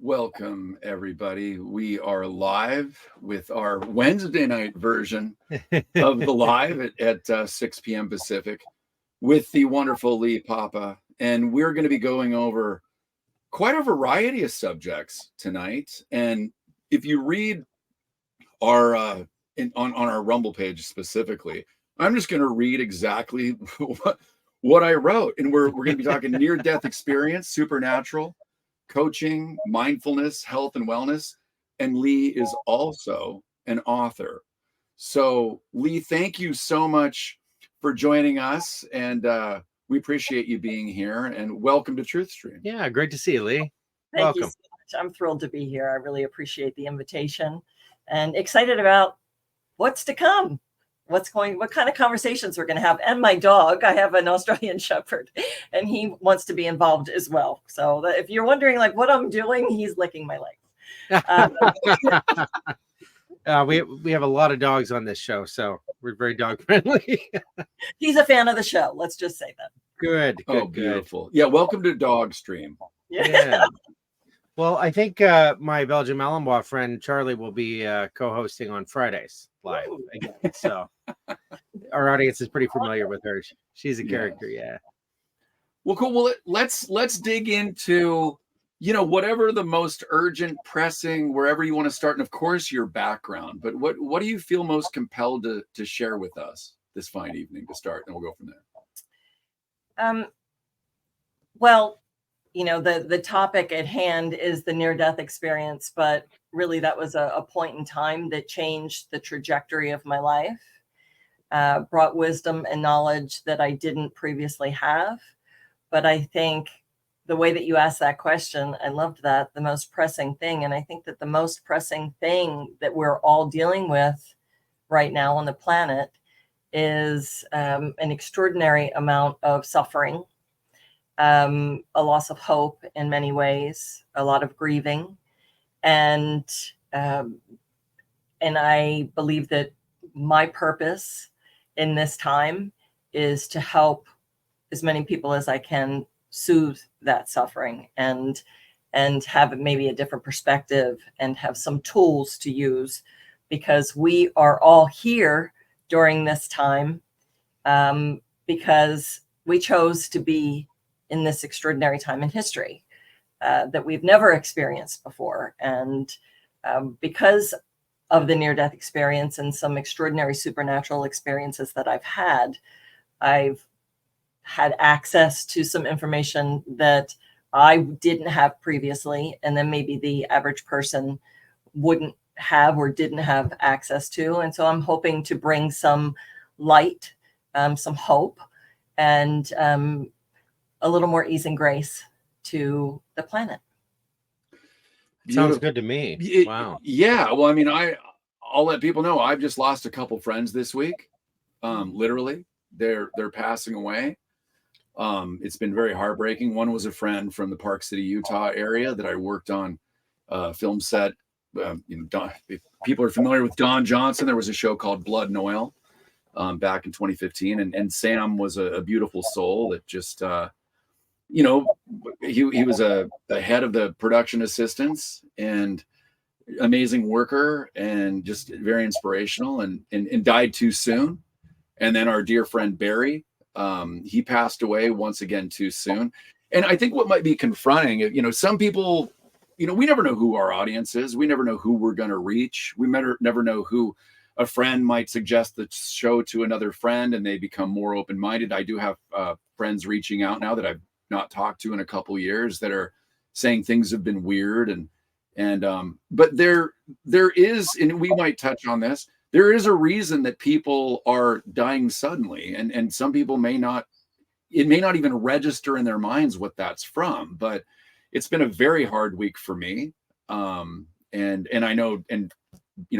Welcome, everybody. We are live with our Wednesday night version of the live at 6 p.m. Pacific with the wonderful Lee Papa. And we're going to be going over quite a variety of subjects tonight. And if you read our on our Rumble page specifically, I'm just going to read exactly what I wrote. And we're going to be talking near-death experience, supernatural, coaching, mindfulness, health and wellness. And Lee is also an author. So Lee, thank you so much for joining us. And we appreciate you being here, and welcome to TruthStream. Yeah, great to see you, Lee. Thank you so much. I'm thrilled to be here. I really appreciate the invitation and excited about what's to come. What kind of conversations we're going to have. And my dog, I have an Australian Shepherd, and he wants to be involved as well. So if you're wondering like what I'm doing, he's licking my legs. We have a lot of dogs on this show, so we're very dog friendly. He's a fan of the show. Let's just say that. Good. Beautiful. Yeah, welcome to Dog Stream. Yeah. Well, I think my Belgian Malinois friend Charlie will be co-hosting on Fridays live again. So our audience is pretty familiar with her. She's a character, yeah. Well, cool. Well, let's dig into, whatever the most urgent, pressing, wherever you want to start, and of course your background. But what do you feel most compelled to share with us this fine evening to start, and we'll go from there. Well, the topic at hand is the near-death experience, but really that was a point in time that changed the trajectory of my life, brought wisdom and knowledge that I didn't previously have. But I think the way that you asked that question, I loved that, the most pressing thing. And I think that the most pressing thing that we're all dealing with right now on the planet is an extraordinary amount of suffering. A loss of hope in many ways, a lot of grieving. And I believe that my purpose in this time is to help as many people as I can soothe that suffering and have maybe a different perspective and have some tools to use, because we are all here during this time because we chose to be in this extraordinary time in history that we've never experienced before. And because of the near-death experience and some extraordinary supernatural experiences that I've had access to some information that I didn't have previously, and then maybe the average person wouldn't have or didn't have access to. And so I'm hoping to bring some light, some hope, and a little more ease and grace to the planet. Sounds good to me. Wow. Yeah. Well, I mean, I'll let people know I've just lost a couple friends this week. Literally, they're passing away. It's been very heartbreaking. One was a friend from the Park City, Utah area that I worked on film set. If people are familiar with Don Johnson, there was a show called Blood and Oil back in 2015. And Sam was a beautiful soul that just, he was a head of the production assistants and amazing worker and just very inspirational and died too soon. And then our dear friend Barry, he passed away once again too soon. And I think what might be confronting, some people, we never know who our audience is. We never know who we're going to reach. We never know who a friend might suggest the show to another friend and they become more open-minded. I do have friends reaching out now that I've not talked to in a couple of years that are saying things have been weird. But there is, and we might touch on this, there is a reason that people are dying suddenly. And some people may not even register in their minds what that's from, but it's been a very hard week for me. And I know,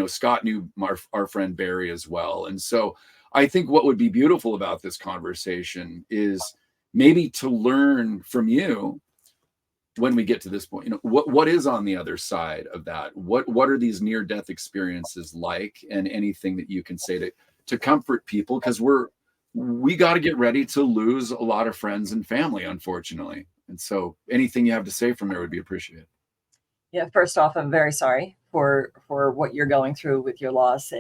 Scott knew our friend Barry as well. And so I think what would be beautiful about this conversation is maybe to learn from you when we get to this point, what is on the other side of that? What are these near-death experiences like, and anything that you can say to comfort people? Because we got to get ready to lose a lot of friends and family, unfortunately. And so anything you have to say from there would be appreciated. Yeah, first off, I'm very sorry for what you're going through with your loss.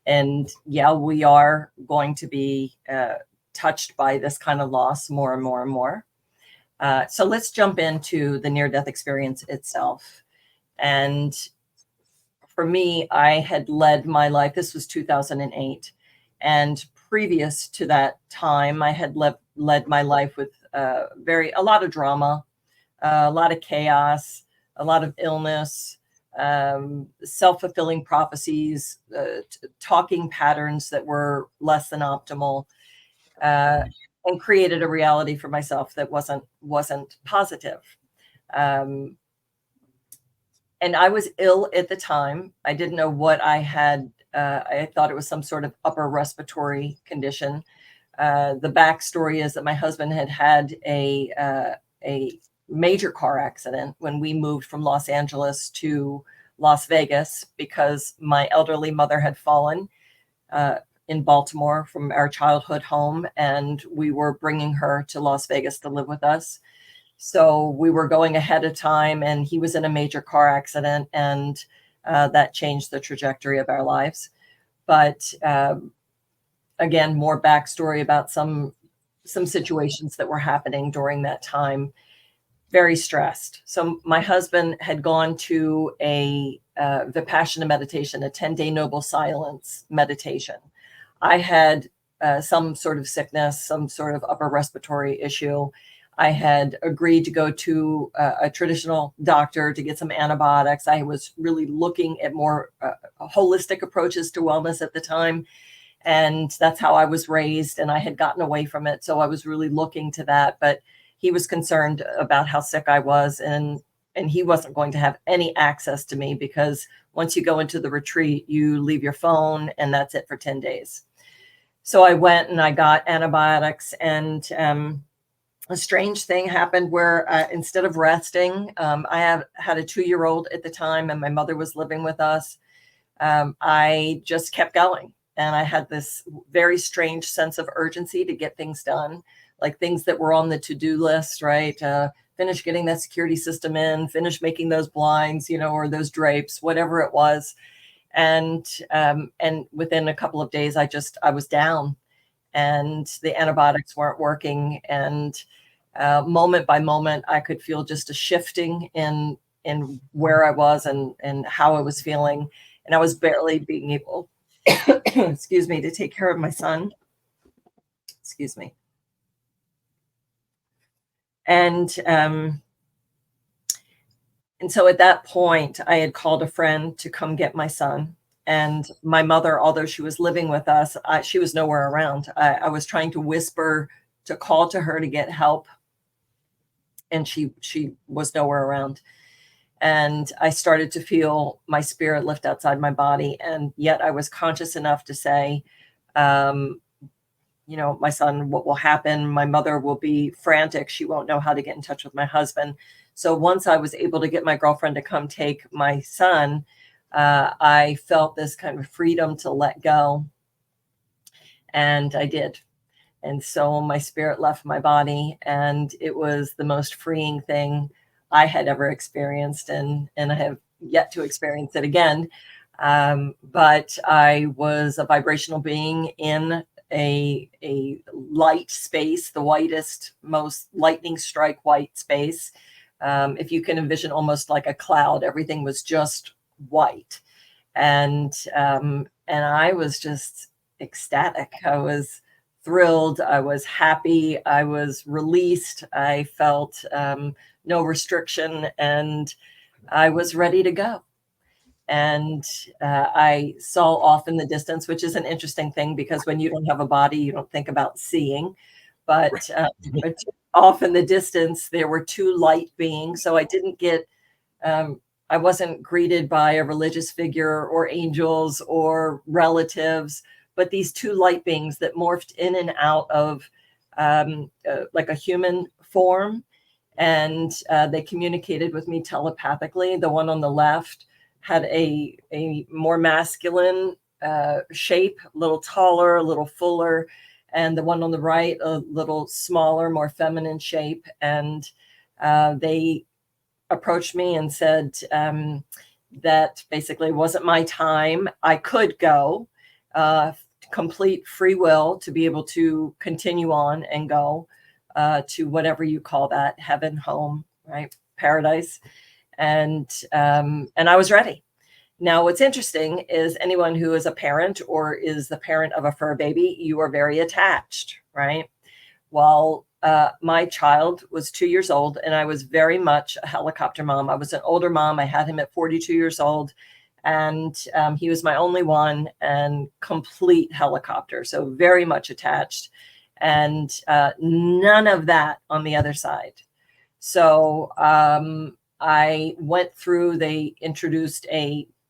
And yeah, we are going to be touched by this kind of loss more and more and more. So let's jump into the near-death experience itself. And for me, I had led my life. This was 2008, and previous to that time, I had led my life with a lot of drama, a lot of chaos, a lot of illness, self-fulfilling prophecies, talking patterns that were less than optimal, and created a reality for myself that wasn't positive. Um, and I was ill at the time. I didn't know what I had. I thought it was some sort of upper respiratory condition. The backstory is that my husband had a major car accident when we moved from Los Angeles to Las Vegas because my elderly mother had fallen in Baltimore from our childhood home, and we were bringing her to Las Vegas to live with us. So we were going ahead of time, and he was in a major car accident, and that changed the trajectory of our lives. But again, more backstory about some situations that were happening during that time. Very stressed. So my husband had gone to a Vipassana meditation, a 10-day noble silence meditation. I had some sort of sickness, some sort of upper respiratory issue. I had agreed to go to a traditional doctor to get some antibiotics. I was really looking at more holistic approaches to wellness at the time. And that's how I was raised, and I had gotten away from it. So I was really looking to that. But he was concerned about how sick I was, and he wasn't going to have any access to me because once you go into the retreat, you leave your phone, and that's it for 10 days. So I went and I got antibiotics, and a strange thing happened where instead of resting, I had a 2-year-old at the time, and my mother was living with us. I just kept going. And I had this very strange sense of urgency to get things done, like things that were on the to-do list, right? Finish getting that security system in, finish making those blinds, or those drapes, whatever it was. And within a couple of days, I was down, and the antibiotics weren't working. And moment by moment, I could feel just a shifting in where I was and how I was feeling. And I was barely being able excuse me, to take care of my son. Excuse me. And so at that point, I had called a friend to come get my son. And my mother, although she was living with us, she was nowhere around. I was trying to whisper to call to her to get help, and she was nowhere around. And I started to feel my spirit lift outside my body. And yet I was conscious enough to say, my son, what will happen? My mother will be frantic. She won't know how to get in touch with my husband. So once I was able to get my girlfriend to come take my son, I felt this kind of freedom to let go. And I did. And so my spirit left my body, and it was the most freeing thing I had ever experienced, and I have yet to experience it again. But I was a vibrational being in a light space, the whitest, most lightning strike white space. If you can envision almost like a cloud, everything was just white. And I was just ecstatic. I was thrilled. I was happy. I was released. I felt no restriction, and I was ready to go. And I saw off in the distance, which is an interesting thing because when you don't have a body, you don't think about seeing. But off in the distance, there were 2 light beings. So I didn't get, I wasn't greeted by a religious figure or angels or relatives, but these 2 light beings that morphed in and out of like a human form. And they communicated with me telepathically. The one on the left had a more masculine shape, a little taller, a little fuller, and the one on the right, a little smaller, more feminine shape. And they approached me and said that basically it wasn't my time. I could go, complete free will to be able to continue on and go to whatever you call that, heaven, home, right, paradise, and I was ready. Now, what's interesting is anyone who is a parent or is the parent of a fur baby, you are very attached, right? While my child was 2 years old and I was very much a helicopter mom. I was an older mom. I had him at 42 years old, and he was my only one, and complete helicopter. So very much attached, and none of that on the other side. So I went through, they introduced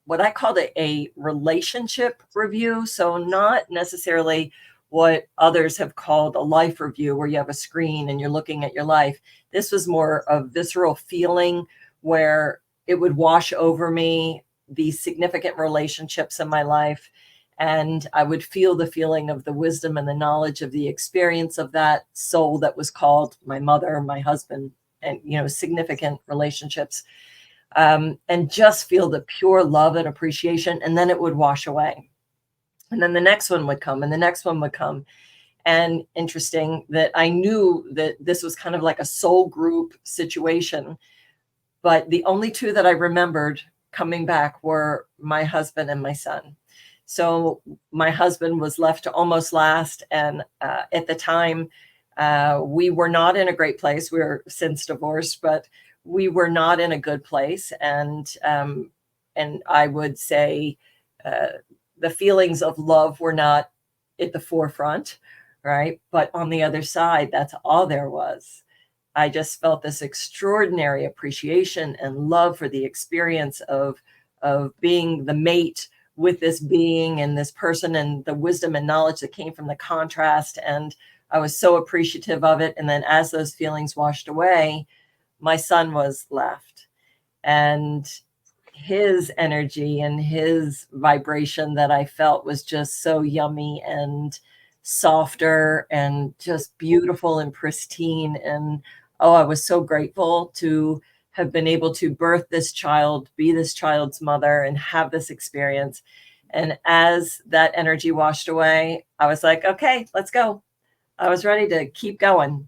what I called a relationship review. So not necessarily what others have called a life review, where you have a screen and you're looking at your life. This was more a visceral feeling where it would wash over me, these significant relationships in my life. And I would feel the feeling of the wisdom and the knowledge of the experience of that soul that was called my mother, my husband, and, significant relationships. And just feel the pure love and appreciation. And then it would wash away. And then the next one would come, and the next one would come. And interesting that I knew that this was kind of like a soul group situation. But the only two that I remembered coming back were my husband and my son. So my husband was left to almost last. And at the time, we were not in a great place. We were since divorced, but we were not in a good place. And I would say the feelings of love were not at the forefront, right? But on the other side, that's all there was. I just felt this extraordinary appreciation and love for the experience of being the mate with this being and this person, and the wisdom and knowledge that came from the contrast. And I was so appreciative of it. And then as those feelings washed away, my son was left, and his energy and his vibration that I felt was just so yummy and softer and just beautiful and pristine. And oh, I was so grateful to have been able to birth this child, be this child's mother, and have this experience. And as that energy washed away, I was like, okay, let's go. I was ready to keep going.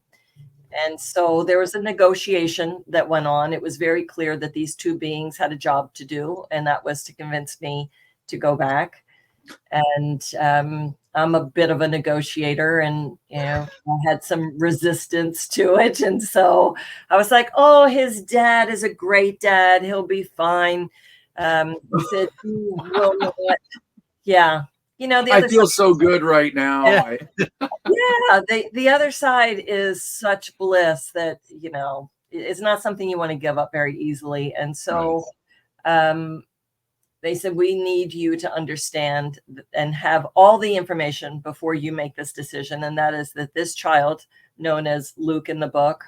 And so there was a negotiation that went on. It was very clear that these two beings had a job to do, and that was to convince me to go back. And I'm a bit of a negotiator, and I had some resistance to it. And so I was like, oh, his dad is a great dad. He'll be fine. He said, "You will not." Yeah. I feel so good right now. Yeah. The other side is such bliss that, it's not something you want to give up very easily. And so they said, we need you to understand and have all the information before you make this decision. And that is that this child, known as Luke in the book,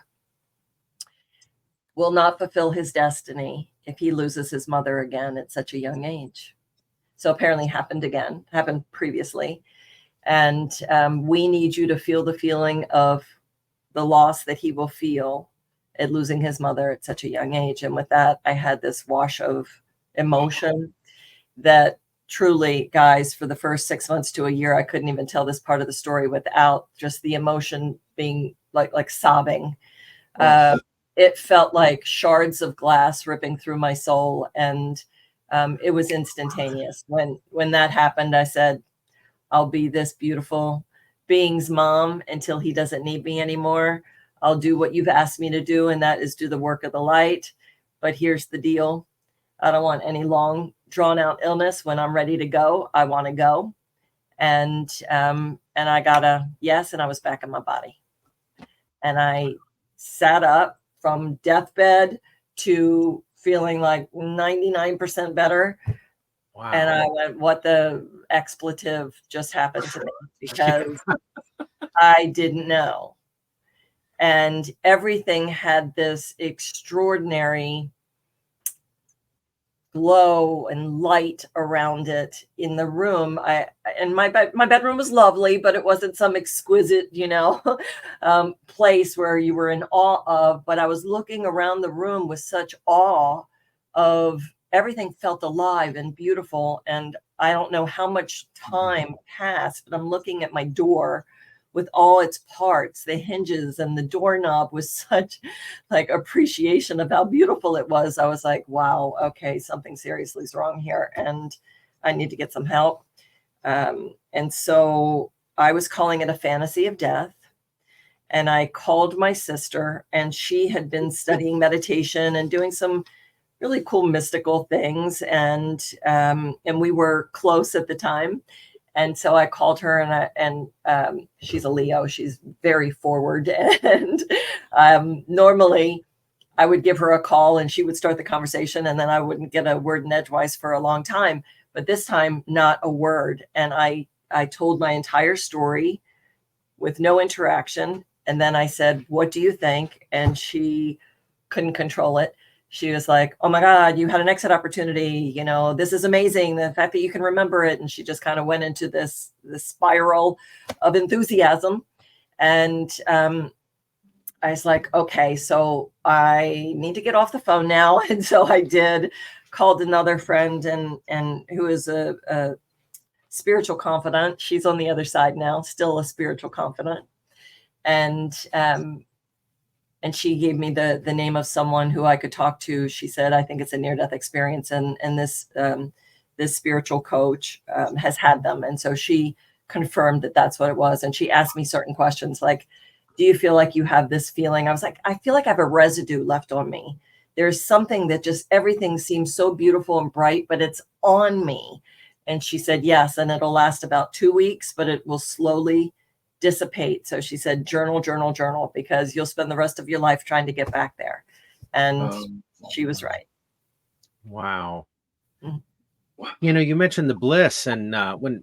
will not fulfill his destiny if he loses his mother again at such a young age. So apparently happened previously. And we need you to feel the feeling of the loss that he will feel at losing his mother at such a young age. And with that, I had this wash of emotion that truly, guys, for the first 6 months to a year, I couldn't even tell this part of the story without just the emotion being like sobbing. It felt like shards of glass ripping through my soul. And it was instantaneous. When that happened, I said, I'll be this beautiful being's mom until he doesn't need me anymore. I'll do what you've asked me to do, and that is do the work of the light. But here's the deal. I don't want any long, drawn-out illness. When I'm ready to go, I want to go. And I got a yes, and I was back in my body. And I sat up from deathbed to feeling like 99% better. Wow. And I went, what the expletive just happened to me? Because I didn't know. And everything had this extraordinary glow and light around it in the room. And my bedroom was lovely, but it wasn't some exquisite, place where you were in awe of. But I was looking around the room with such awe of everything felt alive and beautiful. And I don't know how much time passed, but I'm looking at my door with all its parts, the hinges and the doorknob, with such like appreciation of how beautiful it was. I was like, wow, okay, something seriously is wrong here and I need to get some help. And so I was calling it a fantasy of death. And I called my sister, and she had been studying meditation and doing some really cool mystical things. And we were close at the time. And so I called her, and she's a Leo. She's very forward. And normally I would give her a call and she would start the conversation, and then I wouldn't get a word in edgewise for a long time. But this time, not a word. And I told my entire story with no interaction. And then I said, "What do you think?" And she couldn't control it. She was like, "Oh my God, you had an exit opportunity. This is amazing. The fact that you can remember it." And she just kind of went into this spiral of enthusiasm. And I was like, okay, so I need to get off the phone now. And so I did, called another friend and who is a spiritual confidant. She's on the other side now, still a spiritual confidant. And she gave me the name of someone who I could talk to. She said, "I think it's a near-death experience, and this spiritual coach has had them." And so she confirmed that that's what it was. And she asked me certain questions like, "Do you feel like you have this feeling?" I was like, "I feel like I have a residue left on me. There's something that just, everything seems so beautiful and bright, but it's on me." And she said, "Yes, and it'll last about 2 weeks, but it will slowly dissipate." So she said, journal, journal, journal, because you'll spend the rest of your life trying to get back there. And she was right. Wow. Mm-hmm. You mentioned the bliss, and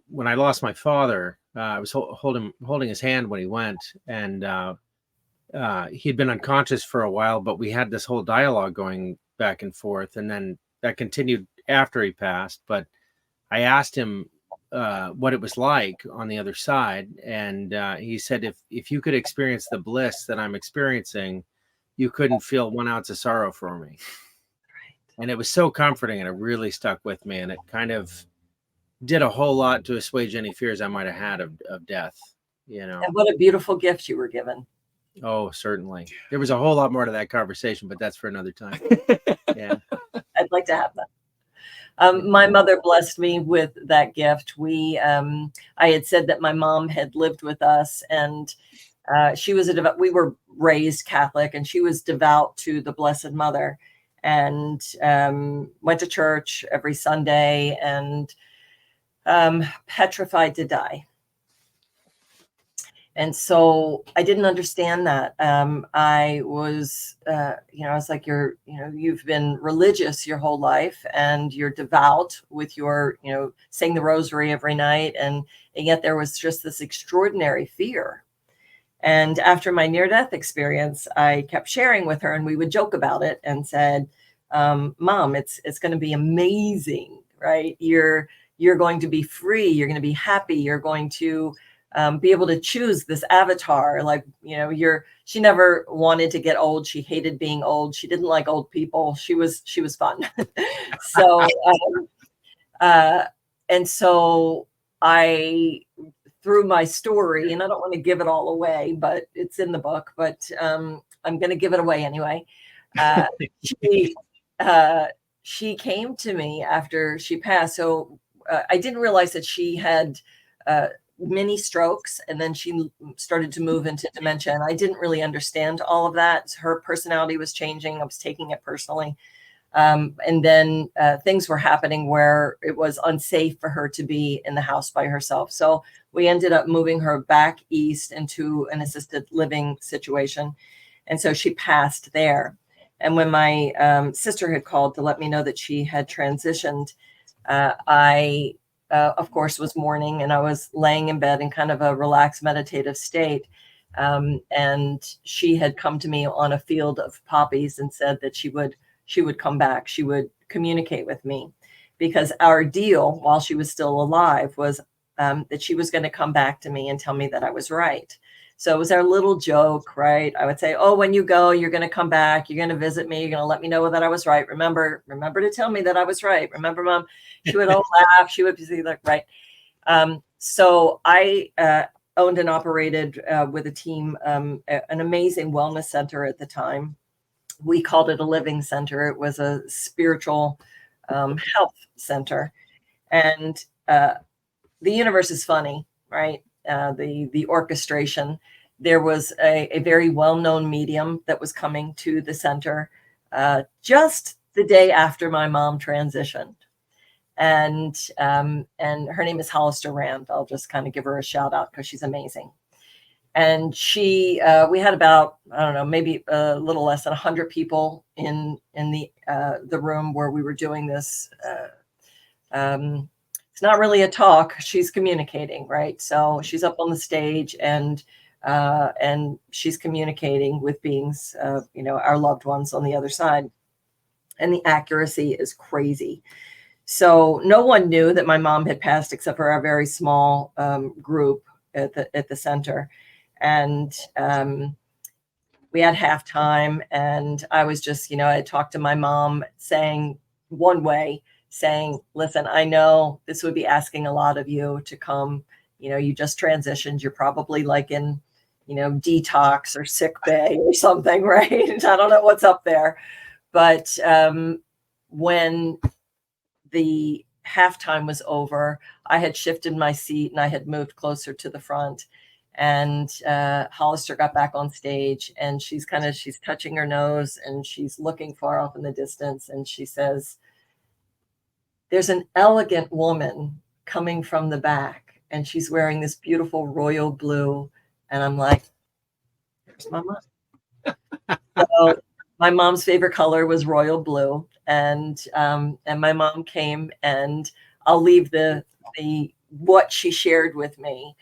when I lost my father, I was holding his hand when he went, and he'd been unconscious for a while, but we had this whole dialogue going back and forth, and then that continued after he passed. But I asked him what it was like on the other side, and he said, if you could experience the bliss that I'm experiencing, you couldn't feel 1 ounce of sorrow for me. Right. And it was so comforting, and it really stuck with me, and it kind of did a whole lot to assuage any fears I might have had of death. And what a beautiful gift you were given. Oh, certainly. There was a whole lot more to that conversation, but that's for another time. Yeah. I'd like to have that. My mother blessed me with that gift. I had said that my mom had lived with us, and she was we were raised Catholic, and she was devout to the Blessed Mother, and went to church every Sunday, and petrified to die. And so I didn't understand that. I was, I was like, you've been religious your whole life, and you're devout with your, saying the rosary every night. And yet there was just this extraordinary fear. And after my near-death experience, I kept sharing with her, and we would joke about it and said, "Mom, it's going to be amazing, right? You're going to be free. You're going to be happy. You're going to be able to choose this avatar. Like, she never wanted to get old. She hated being old. She didn't like old people. She was fun." So, and so I, through my story, and I don't want to give it all away, but it's in the book, but I'm going to give it away anyway. She came to me after she passed. So I didn't realize that she had mini strokes, and then she started to move into dementia, and I didn't really understand all of that. Her personality was changing. I was taking it personally. And then things were happening where it was unsafe for her to be in the house by herself. So we ended up moving her back east into an assisted living situation. And so she passed there. And when my sister had called to let me know that she had transitioned, I, of course, was mourning, and I was laying in bed in kind of a relaxed meditative state. And she had come to me on a field of poppies and said that she would she would come back. She would communicate with me, because our deal while she was still alive was that she was going to come back to me and tell me that I was right. So it was our little joke, right? I would say, oh, when you go, you're going to come back. You're going to visit me. You're going to let me know that I was right. Remember to tell me that I was right. Remember, Mom? She would all laugh. She would be like, right. So I owned and operated with a team, an amazing wellness center at the time. We called it a living center. It was a spiritual health center. And the universe is funny, right? The orchestration. There was a very well-known medium that was coming to the center just the day after my mom transitioned. And her name is Hollister Rand. I'll just kind of give her a shout out because she's amazing. And she, we had about, I don't know, maybe a little less than 100 people in the room where we were doing this. It's not really a talk. She's communicating, right? So she's up on the stage and she's communicating with beings, our loved ones on the other side. And the accuracy is crazy. So no one knew that my mom had passed except for our very small group at the center. And we had halftime, and I was just, I talked to my mom saying, listen, I know this would be asking a lot of you to come. You just transitioned. You're probably like in, detox or sick bay or something, right? I don't know what's up there. But when the halftime was over, I had shifted my seat and I had moved closer to the front. And Hollister got back on stage, and she's touching her nose and she's looking far off in the distance. And she says, there's an elegant woman coming from the back, and she's wearing this beautiful royal blue. And I'm like, there's my mom. So my mom's favorite color was royal blue. And my mom came, and I'll leave the what she shared with me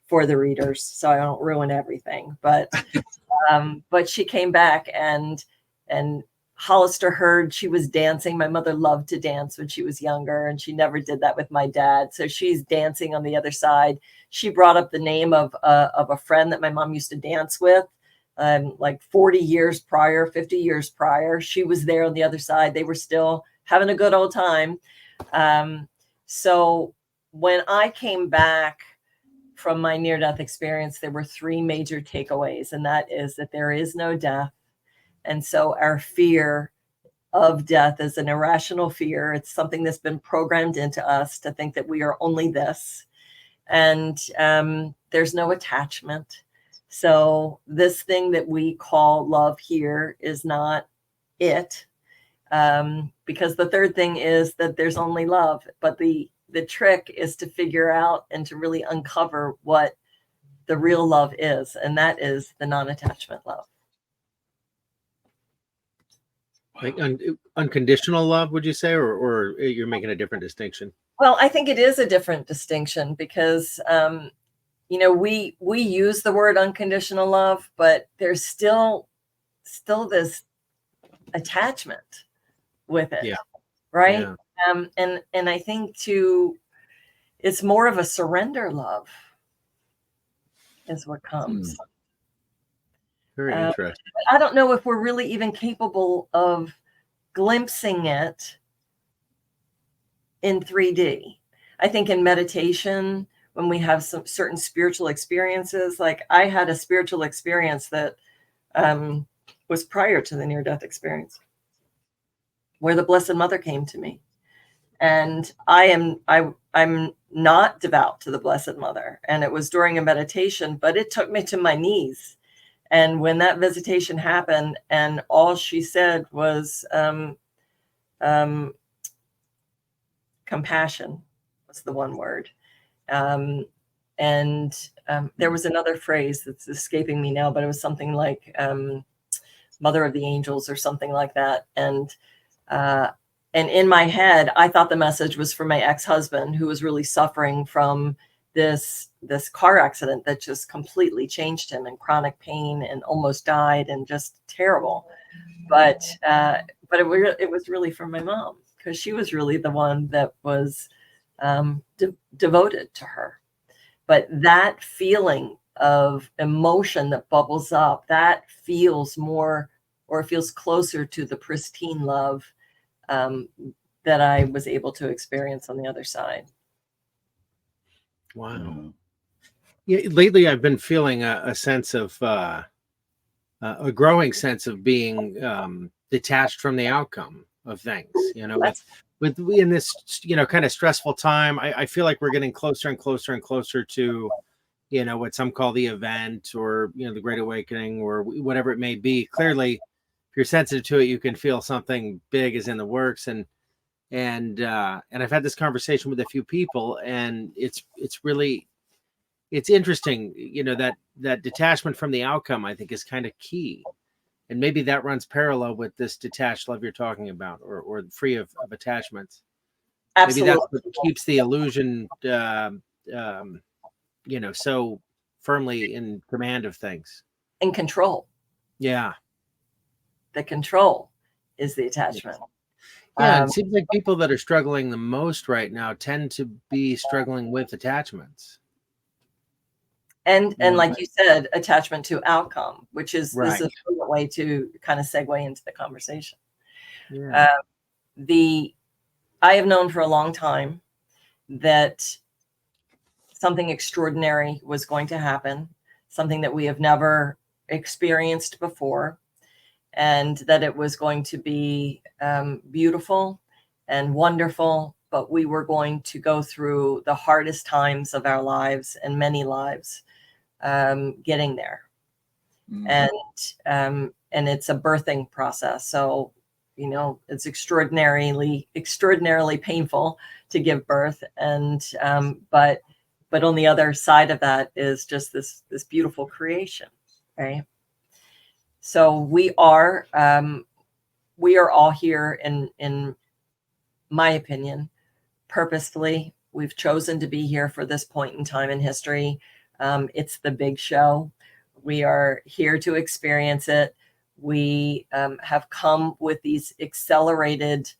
for the readers, so I don't ruin everything. But she came back, and Hollister heard she was dancing. My mother loved to dance when she was younger, and she never did that with my dad. So she's dancing on the other side. She brought up the name of a friend that my mom used to dance with. Like 40 years prior, 50 years prior, she was there on the other side. They were still having a good old time. So when I came back from my near-death experience, there were 3 major takeaways, and that is that there is no death. And so our fear of death is an irrational fear. It's something that's been programmed into us to think that we are only this. And there's no attachment. So this thing that we call love here is not it. Because the third thing is that there's only love. But the trick is to figure out and to really uncover what the real love is. And that is the non-attachment love. Like unconditional love, would you say, or you're making a different distinction? Well, I think it is a different distinction because, we use the word unconditional love, but there's still this attachment with it. Yeah. Right. Yeah. And I think it's more of a surrender love is what comes. Very interesting. I don't know if we're really even capable of glimpsing it in 3D. I think in meditation, when we have some certain spiritual experiences, like I had a spiritual experience that was prior to the near-death experience, where the Blessed Mother came to me. And I'm not devout to the Blessed Mother. And it was during a meditation, but it took me to my knees. And when that visitation happened, and all she said was compassion was the one word. There was another phrase that's escaping me now, but it was something like Mother of the Angels or something like that. And in my head, I thought the message was for my ex-husband, who was really suffering from this car accident that just completely changed him, and chronic pain, and almost died, and just terrible. But it was really from my mom, because she was really the one that was devoted to her. But that feeling of emotion that bubbles up, that feels more, or feels closer to the pristine love that I was able to experience on the other side. Wow. Yeah, lately I've been feeling a sense of a growing sense of being detached from the outcome of things. You know, with in this kind of stressful time, I feel like we're getting closer and closer and closer to what some call the event, or the Great Awakening, or whatever it may be. Clearly, if you're sensitive to it, you can feel something big is in the works. And I've had this conversation with a few people, and it's interesting, that detachment from the outcome, I think, is kind of key. And maybe that runs parallel with this detached love you're talking about, or free of attachments. Absolutely. Maybe that's what keeps the illusion, so firmly in command of things. In control. Yeah. The control is the attachment. Yeah, it seems like people that are struggling the most right now tend to be struggling with attachments. And like you said, attachment to outcome, which is right. This is a way to kind of segue into the conversation. Yeah. I have known for a long time that something extraordinary was going to happen, something that we have never experienced before, and that it was going to be beautiful and wonderful, but we were going to go through the hardest times of our lives, and many lives, getting there. And it's a birthing process. So, it's extraordinarily painful to give birth. And, but on the other side of that is just this beautiful creation, right? So we are all here, in my opinion, purposefully. We've chosen to be here for this point in time in history. It's the big show. We are here to experience it. We have come with these accelerated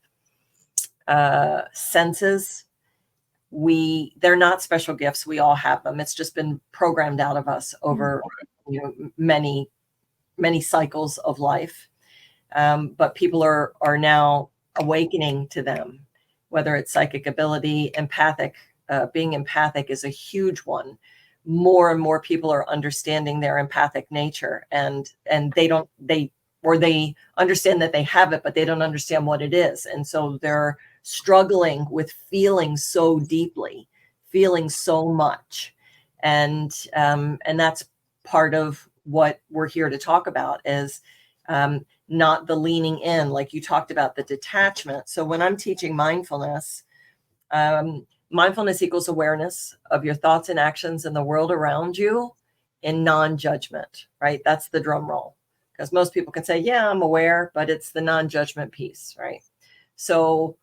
senses. They're not special gifts. We all have them. It's just been programmed out of us over many cycles of life. But people are now awakening to them, whether it's psychic ability, empathic. Being empathic is a huge one. More and more people are understanding their empathic nature, and they understand that they have it, but they don't understand what it is. And so they're struggling with feeling so deeply, feeling so much. And that's part of what we're here to talk about, is not the leaning in, like you talked about, the detachment. So when I'm teaching mindfulness, mindfulness equals awareness of your thoughts and actions in the world around you in non-judgment, right? That's the drum roll. Because most people can say, yeah, I'm aware, but it's the non-judgment piece, right? So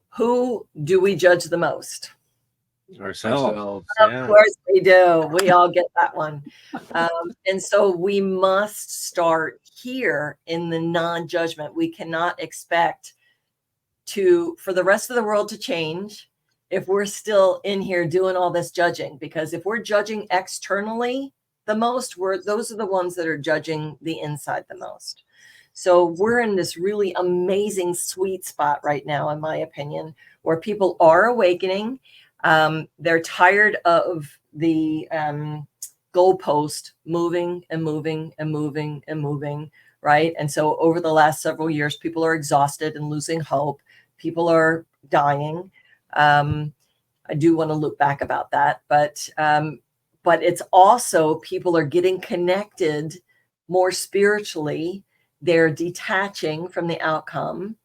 who do we judge the most? Ourselves. Of course we do. We all get that one. And so we must start here in the non-judgment. We cannot expect for the rest of the world to change if we're still in here doing all this judging. Because if we're judging externally the most, those are the ones that are judging the inside the most. So we're in this really amazing sweet spot right now, in my opinion, where people are awakening. They're tired of the goalpost moving and moving and moving and moving, right? And so over the last several years, people are exhausted and losing hope. People are dying. I do want to look back about that, but it's also people are getting connected more spiritually. They're detaching from the outcome.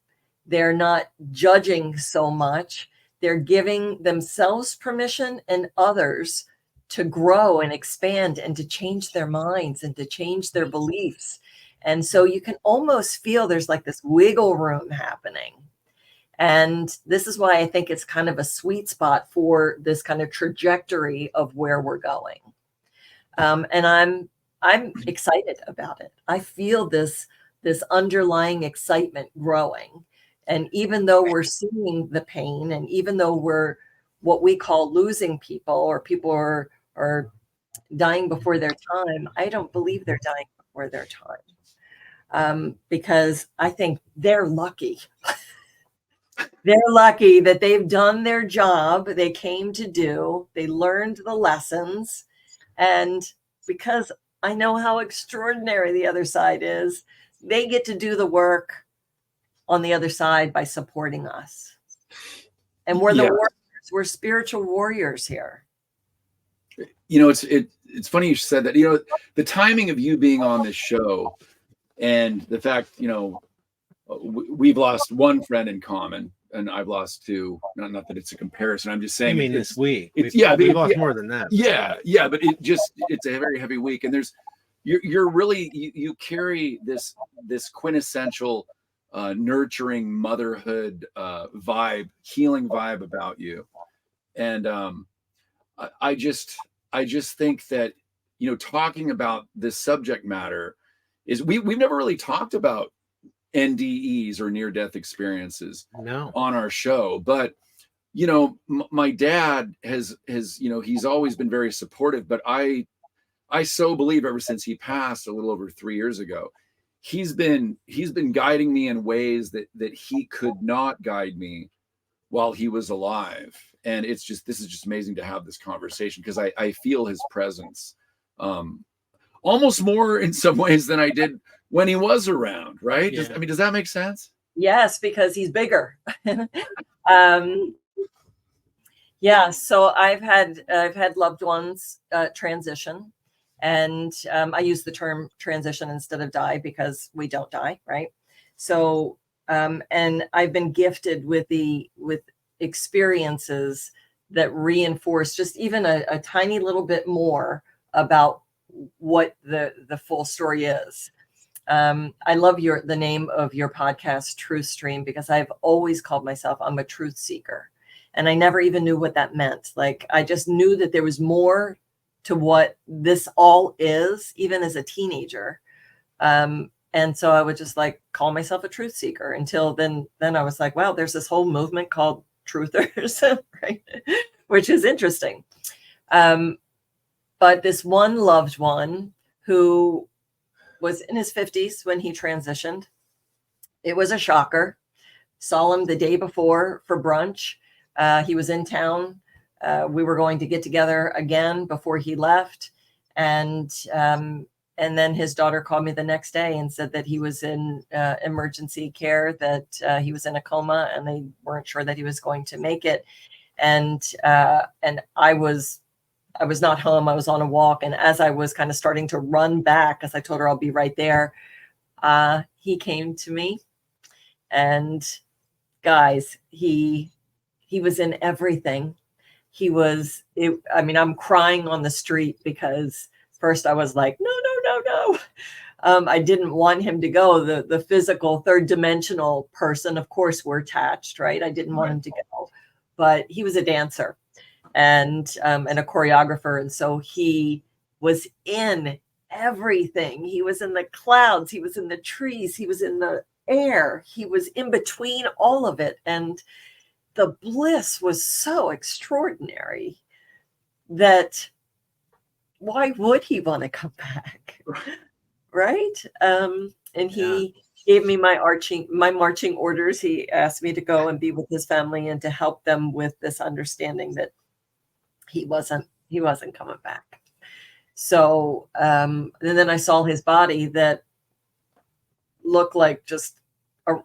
They're not judging so much. They're giving themselves permission and others to grow and expand and to change their minds and to change their beliefs. And so you can almost feel there's like this wiggle room happening. And this is why I think it's kind of a sweet spot for this kind of trajectory of where we're going. And I'm excited about it. I feel this underlying excitement growing. And even though we're seeing the pain, and even though we're what we call losing people, or people are dying before their time, I don't believe they're dying before their time. Because I think they're lucky. They're lucky that they've done their job they came to do. They learned the lessons. And because I know how extraordinary the other side is, they get to do the work on the other side by supporting us. And we're the warriors. We're spiritual warriors here. You know, it's funny you said that. You know, the timing of you being on this show, and the fact, you know, we've lost one friend in common, and I've lost two. Not that it's a comparison. I'm just saying. I mean, this week. We lost more than that. Yeah, but it's a very heavy week, and you're really you carry this quintessential nurturing motherhood vibe, healing vibe about you, and I just think that, you know, talking about this subject matter is we've never really talked about NDEs or near-death experiences on our show. But, you know, my dad has, you know, he's always been very supportive, but I so believe ever since he passed a little over 3 years ago, he's been guiding me in ways that he could not guide me while he was alive. And this is just amazing to have this conversation, because I feel his presence almost more in some ways than I did when he was around, right? Yeah. Does that make sense? Yes, because he's bigger. Yeah, so I've had loved ones transition, and I use the term transition instead of die, because we don't die, right? So and I've been gifted with experiences that reinforce just even a tiny little bit more about what the full story is. I love the name of your podcast, TruthStream, because I've always called myself, I'm a truth seeker. And I never even knew what that meant. Like, I just knew that there was more to what this all is, even as a teenager. And so I would just like call myself a truth seeker, until then I was like, wow, there's this whole movement called truthers, right? Which is interesting. But this one loved one who was in his 50s when he transitioned, it was a shocker. Saw him the day before for brunch. He was in town. We were going to get together again before he left. And then his daughter called me the next day and said that he was in emergency care, that he was in a coma, and they weren't sure that he was going to make it. And I was not home. I was on a walk. And as I was kind of starting to run back, as I told her I'll be right there, he came to me. And guys, he was in everything. I'm crying on the street, because first I was like, no. I didn't want him to go. The physical third dimensional person, of course, we're attached, right? I didn't want him to go, but he was a dancer and a choreographer. And so he was in everything. He was in the clouds. He was in the trees. He was in the air. He was in between all of it. And the bliss was so extraordinary that why would he want to come back? Right. And he gave me my marching orders. He asked me to go and be with his family and to help them with this understanding that he wasn't coming back. So and then I saw his body that looked like just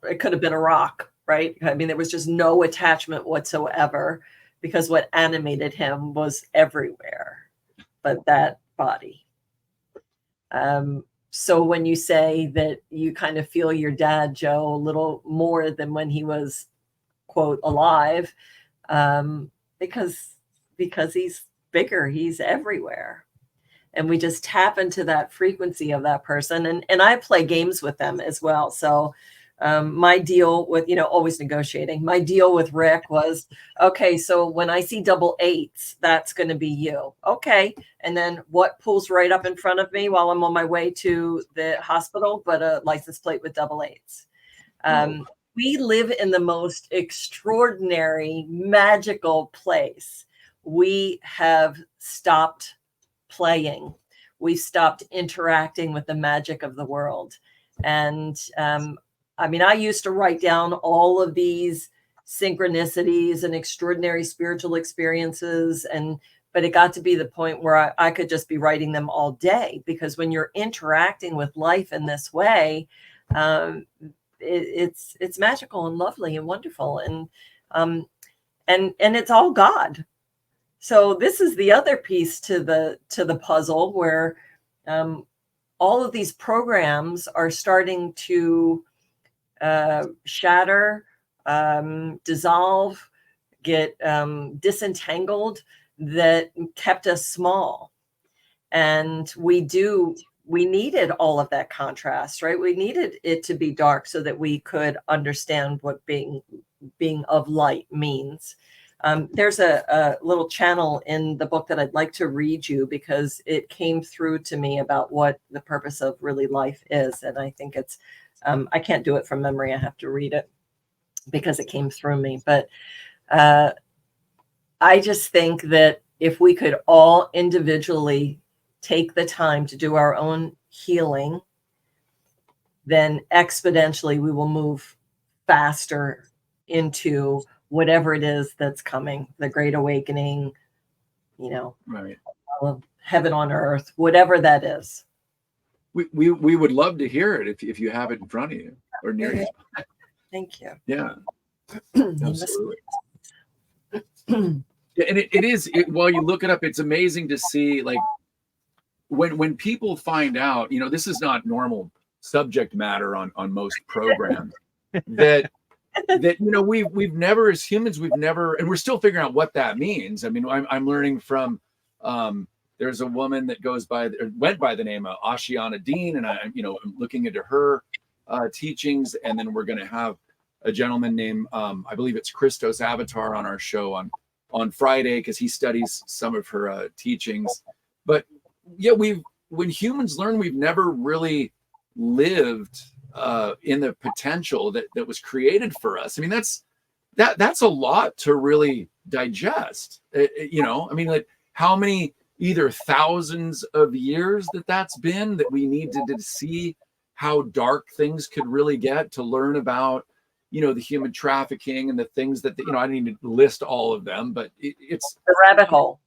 it could have been a rock, right? I mean, there was just no attachment whatsoever, because what animated him was everywhere but that body. So when you say that you kind of feel your dad, Joe, a little more than when he was, quote, alive, because he's bigger, he's everywhere. And we just tap into that frequency of that person. And I play games with them as well. So My deal with, always negotiating. My deal with Rick was, okay, so when I see double eights, that's going to be you. Okay. And then what pulls right up in front of me while I'm on my way to the hospital, but a license plate with double eights. We live in the most extraordinary, magical place. We have stopped playing. We've stopped interacting with the magic of the world. And I used to write down all of these synchronicities and extraordinary spiritual experiences, but it got to be the point where I could just be writing them all day, because when you're interacting with life in this way, it's magical and lovely and wonderful, and it's all God. So this is the other piece to the puzzle, where all of these programs are starting to shatter, dissolve, get disentangled, that kept us small. And we needed all of that contrast, right? We needed it to be dark so that we could understand what being of light means. There's a little channel in the book that I'd like to read you, because it came through to me about what the purpose of really life is. And I think it's, I can't do it from memory. I have to read it because it came through me. But I just think that if we could all individually take the time to do our own healing, then exponentially we will move faster into whatever it is that's coming, the Great Awakening, Right. Heaven on earth, whatever that is. We would love to hear it if you have it in front of you or near you. Thank you. Yeah, absolutely. And it is, while you look it up, it's amazing to see, like, when people find out, this is not normal subject matter on most programs, that we've never, as humans, and we're still figuring out what that means. I mean, I'm learning from there's a woman that went by the name of Ashiana Dean, and I'm looking into her teachings, and then we're going to have a gentleman named I believe it's Christos Avatar on our show on Friday, because he studies some of her teachings. But yeah, when humans learn, we've never really lived in the potential that was created for us. I mean, that's a lot to really digest. Like, how many either thousands of years that's been, that we need to see how dark things could really get, to learn about the human trafficking and the things that I didn't even list all of them, but it's the rabbit hole.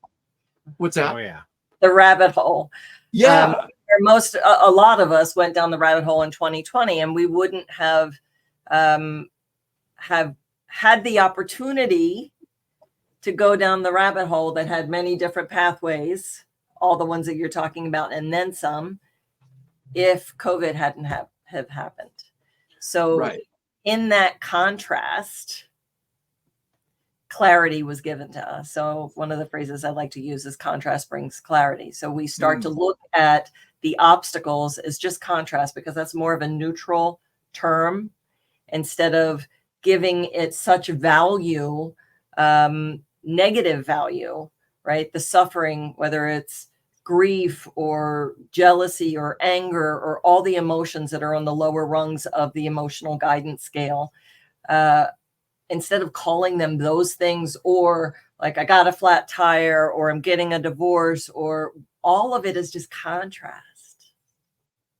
What's that? Oh yeah, the rabbit hole. Yeah. A lot of us went down the rabbit hole in 2020, and we wouldn't have had the opportunity to go down the rabbit hole that had many different pathways, all the ones that you're talking about, and then some, if COVID hadn't have happened. So right. In that contrast, clarity was given to us. So one of the phrases I like to use is contrast brings clarity. So we start to look at the obstacles as just contrast, because that's more of a neutral term, instead of giving it such value, negative value, right? The suffering, whether it's grief or jealousy or anger or all the emotions that are on the lower rungs of the emotional guidance scale, instead of calling them those things, or like, I got a flat tire, or I'm getting a divorce, or all of it is just contrast.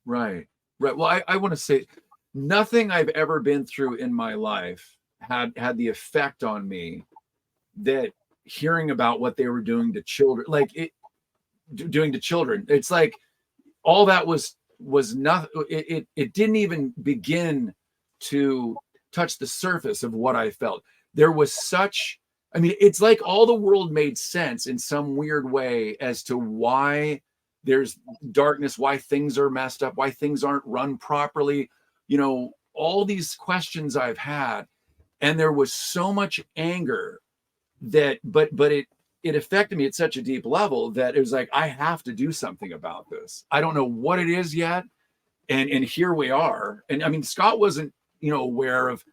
Right. Well, I want to say, nothing I've ever been through in my life had the effect on me that hearing about what they were doing to children, it's like all that was nothing. It didn't even begin to touch the surface of what I felt. There was it's like all the world made sense in some weird way as to why there's darkness, why things are messed up, why things aren't run properly, all these questions I've had. And there was so much anger that, but it affected me at such a deep level that it was like, I have to do something about this. I don't know what it is yet. And here we are. And I mean, Scott wasn't aware of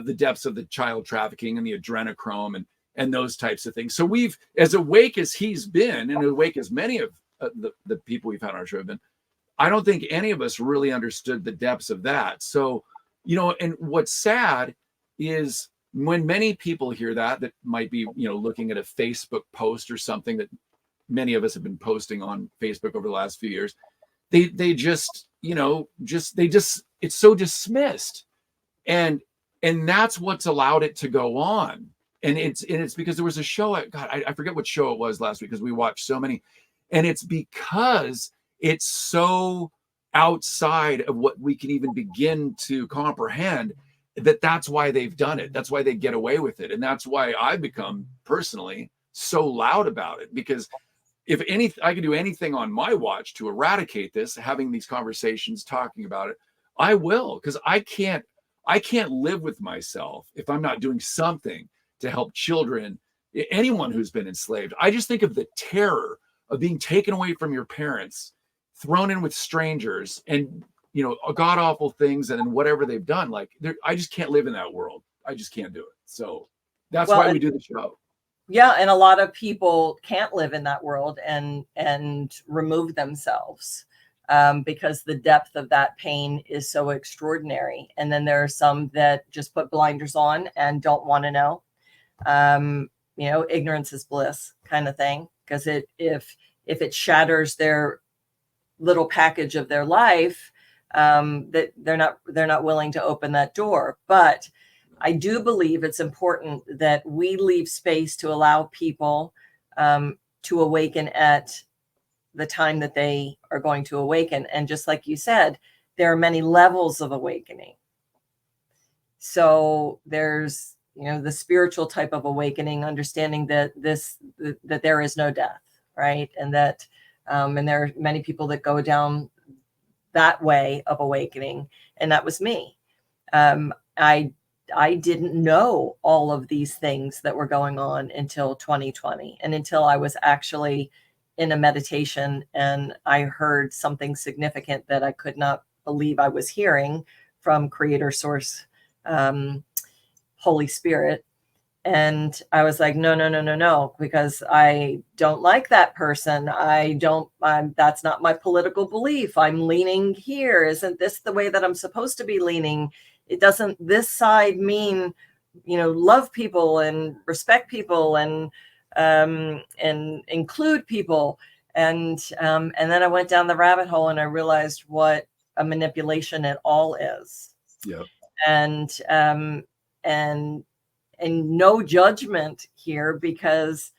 the depths of the child trafficking and the adrenochrome and those types of things. So we've, as awake as he's been, and awake as many of the people we've had on our show have been, I don't think any of us really understood the depths of that. So, and what's sad is when many people hear that might be, looking at a Facebook post or something that many of us have been posting on Facebook over the last few years, they just, it's so dismissed. And that's what's allowed it to go on. And it's because there was a show, I forget what show it was last week, because we watched so many, and it's because it's so outside of what we can even begin to comprehend, that's why they've done it. That's why they get away with it. And that's why I've become personally so loud about it, because if I could do anything on my watch to eradicate this, having these conversations, talking about it, I will, because I can't live with myself if I'm not doing something to help children, anyone who's been enslaved. I just think of the terror of being taken away from your parents, thrown in with strangers, and god awful things, and then whatever they've done. Like, I just can't live in that world. I just can't do it. So that's why we do the show. Yeah, and a lot of people can't live in that world and remove themselves because the depth of that pain is so extraordinary. And then there are some that just put blinders on and don't want to know. Ignorance is bliss kind of thing, because if it shatters their little package of their life, that they're not willing to open that door. But I do believe it's important that we leave space to allow people to awaken at the time that they are going to awaken. And just like you said, there are many levels of awakening. So there's, the spiritual type of awakening, understanding that that there is no death, right? And that, and there are many people that go down that way of awakening. And that was me. I didn't know all of these things that were going on until 2020, and until I was actually in a meditation and I heard something significant that I could not believe I was hearing from Creator Source, Holy Spirit. And I was like, no, because I don't like that person. That's not my political belief. I'm leaning here. Isn't this the way that I'm supposed to be leaning? It doesn't this side mean, love people and respect people and include people. And then I went down the rabbit hole and I realized what a manipulation it all is. Yeah. And no judgment here, because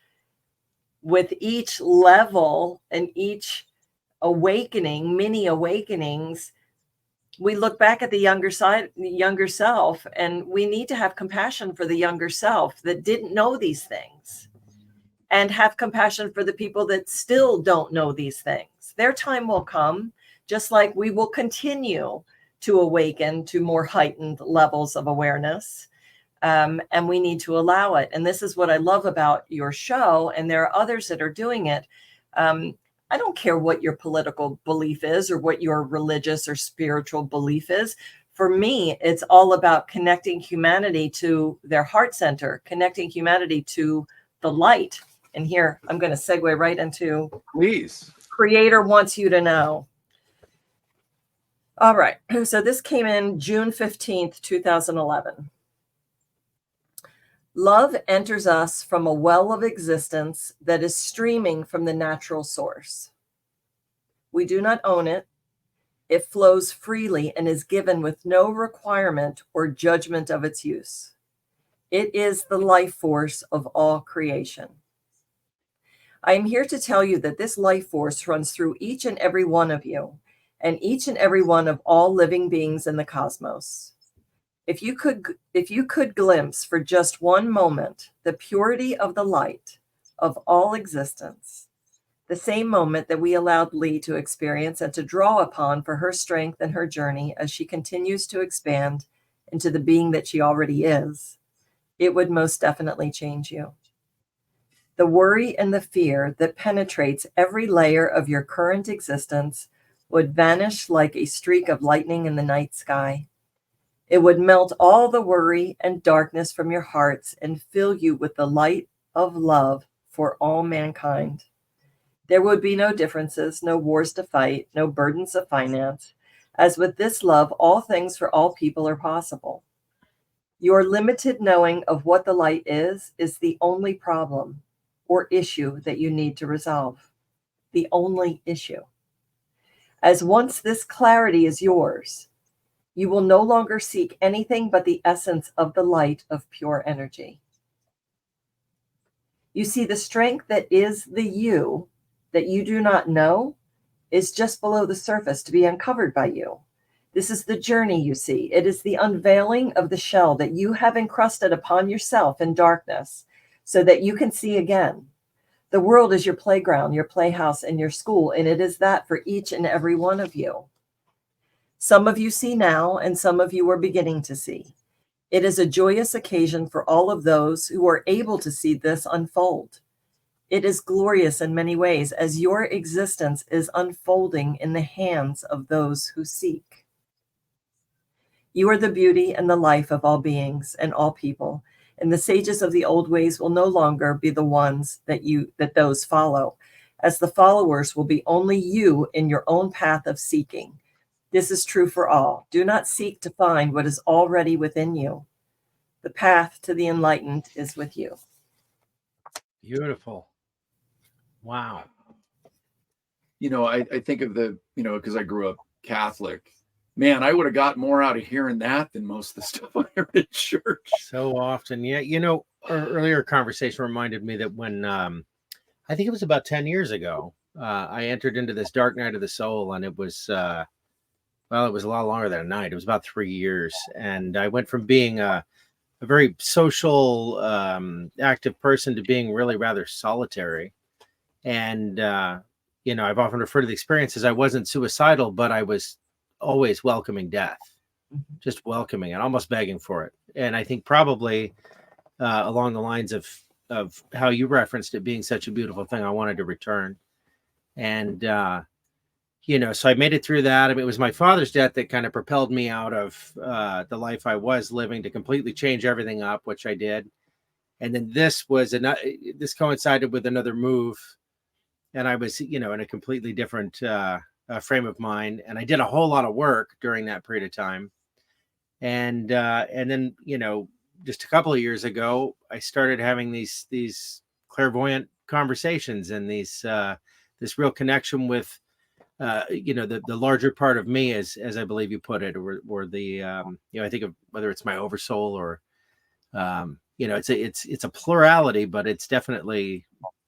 with each level and each awakening, mini awakenings, we look back at the younger self, and we need to have compassion for the younger self that didn't know these things, and have compassion for the people that still don't know these things. Their time will come, just like we will continue to awaken to more heightened levels of awareness. And we need to allow it. And this is what I love about your show. And there are others that are doing it. I don't care what your political belief is or what your religious or spiritual belief is. For me, it's all about connecting humanity to their heart center, connecting humanity to the light. And here, I'm going to segue right into, please. Creator wants you to know. All right. So this came in June 15th, 2011. Love enters us from a well of existence that is streaming from the natural source. We do not own it. It flows freely and is given with no requirement or judgment of its use. It is the life force of all creation. I am here to tell you that this life force runs through each and every one of you, and each and every one of all living beings in the cosmos. If you could glimpse for just one moment the purity of the light of all existence, the same moment that we allowed Lee to experience and to draw upon for her strength and her journey as she continues to expand into the being that she already is, it would most definitely change you. The worry and the fear that penetrates every layer of your current existence would vanish like a streak of lightning in the night sky. It would melt all the worry and darkness from your hearts and fill you with the light of love for all mankind. There would be no differences, no wars to fight, no burdens of finance. As with this love, all things for all people are possible. Your limited knowing of what the light is the only problem or issue that you need to resolve. The only issue. As once this clarity is yours, you will no longer seek anything but the essence of the light of pure energy. You see, the strength that is the you that you do not know is just below the surface to be uncovered by you. This is the journey, you see. It is the unveiling of the shell that you have encrusted upon yourself in darkness so that you can see again. The world is your playground, your playhouse, and your school, and it is that for each and every one of you. Some of you see now, and some of you are beginning to see. It is a joyous occasion for all of those who are able to see this unfold. It is glorious in many ways as your existence is unfolding in the hands of those who seek. You are the beauty and the life of all beings and all people, and the sages of the old ways will no longer be the ones that those follow, as the followers will be only you in your own path of seeking. This is true for all. Do not seek to find what is already within you. The path to the enlightened is with you. Beautiful. Wow. I think of because I grew up Catholic, man, I would have got more out of hearing that than most of the stuff I heard in church. So often. Yeah. Our earlier conversation reminded me that when, I think it was about 10 years ago, I entered into this dark night of the soul, and it was, it was a lot longer than a night. It was about 3 years. And I went from being a very social, active person to being really rather solitary. And, I've often referred to the experience as I wasn't suicidal, but I was always welcoming death, just welcoming it, almost begging for it. And I think probably along the lines of how you referenced it being such a beautiful thing, I wanted to return. And, so I made it through that. I mean, it was my father's death that kind of propelled me out of the life I was living to completely change everything up, which I did. And then this coincided with another move. And I was, in a completely different frame of mind. And I did a whole lot of work during that period of time. And then, just a couple of years ago, I started having these clairvoyant conversations and this real connection with, the larger part of me, as I believe you put it, or the, I think of whether it's my oversoul or, it's a plurality, but it's definitely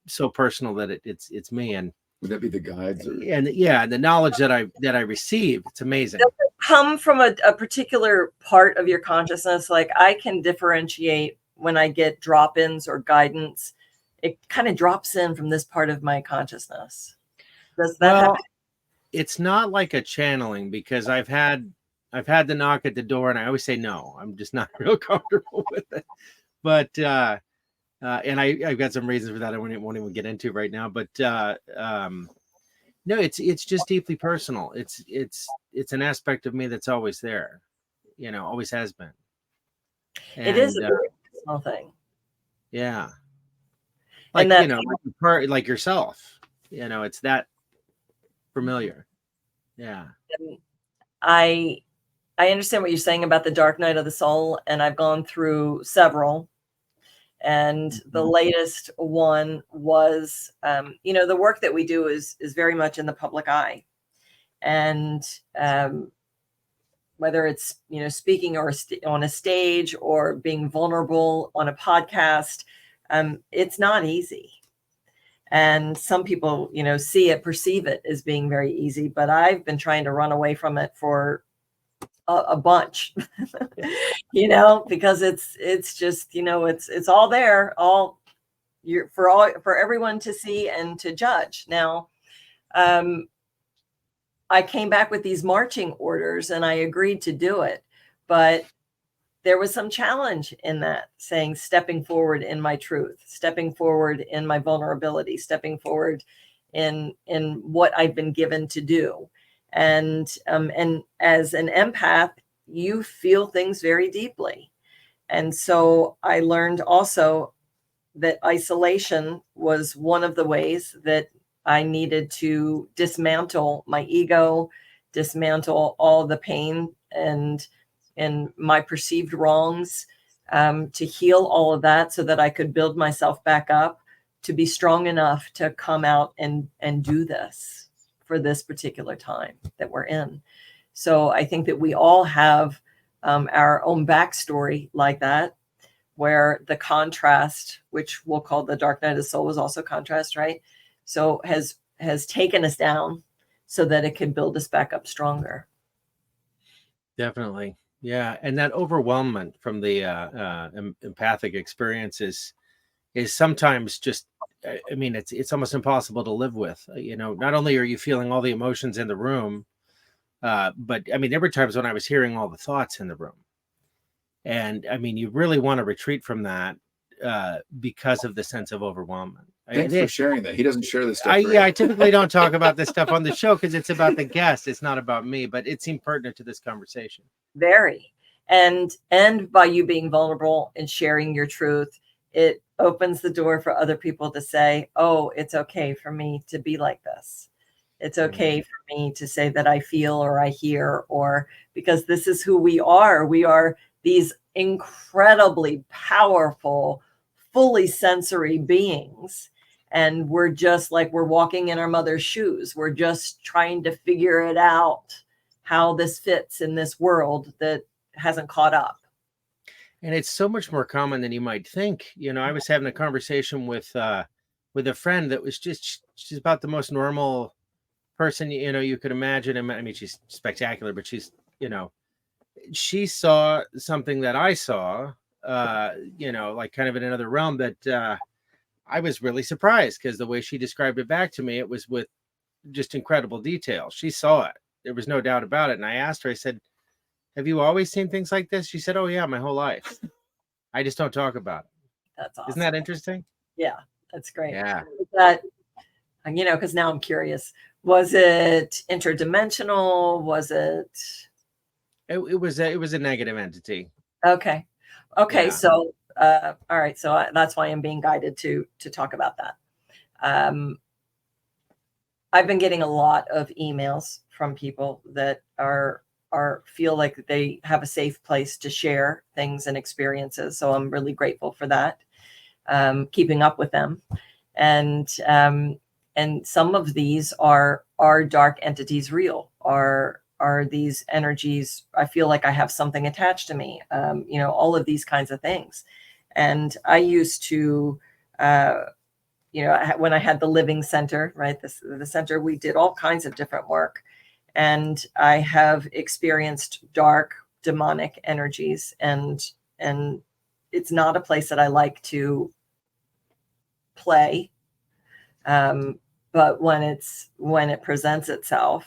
so personal that it's me. And would that be the guides? And the knowledge that I receive, it's amazing. Does it come from a particular part of your consciousness? Like, I can differentiate when I get drop-ins or guidance. It kind of drops in from this part of my consciousness. Does that happen? It's not like a channeling, because I've had the knock at the door, and I always say no. I'm just not real comfortable with it. But and I've got some reasons for that I won't even get into right now. But no, it's just deeply personal. It's an aspect of me that's always there, always has been. And, it is a very personal thing. Yeah. Like, like yourself, it's that familiar. Yeah. I understand what you're saying about the dark night of the soul, and I've gone through several. And the latest one was, the work that we do is very much in the public eye. And whether it's, speaking or on a stage or being vulnerable on a podcast, it's not easy. And some people, perceive it as being very easy, but I've been trying to run away from it for a bunch, because it's just, it's all there, for everyone to see and to judge. Now, I came back with these marching orders and I agreed to do it, but there was some challenge in that, saying, stepping forward in my truth, stepping forward in my vulnerability, stepping forward in what I've been given to do. And as an empath, you feel things very deeply. And so I learned also that isolation was one of the ways that I needed to dismantle my ego, dismantle all the pain and my perceived wrongs, to heal all of that so that I could build myself back up to be strong enough to come out and do this for this particular time that we're in. So I think that we all have our own backstory like that, where the contrast, which we'll call the dark night of the soul, is also contrast, right? So has taken us down so that it can build us back up stronger. Definitely. Yeah. And that overwhelmment from the empathic experience is sometimes just, I mean, it's almost impossible to live with. You know, not only are you feeling all the emotions in the room, but I mean, there were times when I was hearing all the thoughts in the room. And I mean, you really want to retreat from that because of the sense of overwhelmment. Thanks for sharing that. He doesn't share this stuff. I typically don't talk about this stuff on the show because it's about the guest. It's not about me, but it seemed pertinent to this conversation. Very. And by you being vulnerable and sharing your truth, it opens the door for other people to say, oh, it's okay for me to be like this. It's okay for me to say that I feel or I hear, or because this is who we are. We are these incredibly powerful, fully sensory beings. And we're just like, we're walking in our mother's shoes. We're just trying to figure it out, how this fits in this world that hasn't caught up. And it's so much more common than you might think. You know, I was having a conversation with a friend that was she's about the most normal person, you know, you could imagine. I mean, she's spectacular, but she's, you know, she saw something that I saw, you know, like kind of in another realm that I was really surprised because the way she described it back to me, it was with just incredible detail. She saw it. There was no doubt about it. And I asked her, I said, have you always seen things like this? She said, oh yeah, my whole life. I just don't talk about it. That's awesome. Isn't that interesting? Yeah, that's great. Yeah. That, you know, because now I'm curious. Was it interdimensional? Was it? It was a negative entity. Okay. Okay. Yeah. So, all right. So that's why I'm being guided to talk about that. I've been getting a lot of emails from people that feel like they have a safe place to share things and experiences. So I'm really grateful for that. Keeping up with them, and some of these are dark entities real? Are these energies? I feel like I have something attached to me. You know, all of these kinds of things. And I used to, you know, when I had the Living Center, right? The center, we did all kinds of different work. And I have experienced dark demonic energies, and it's not a place that I like to play. But when it presents itself,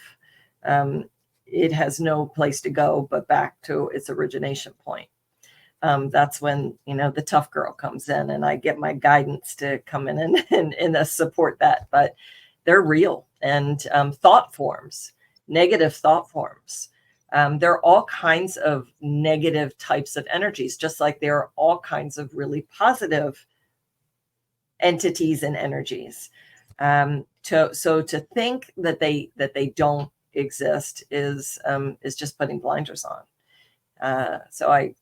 it has no place to go but back to its origination point. That's when, you know, the tough girl comes in, and I get my guidance to come in and support that. But they're real, and thought forms. Negative thought forms. There are all kinds of negative types of energies, just like there are all kinds of really positive entities and energies. So to think that they don't exist is just putting blinders on. So I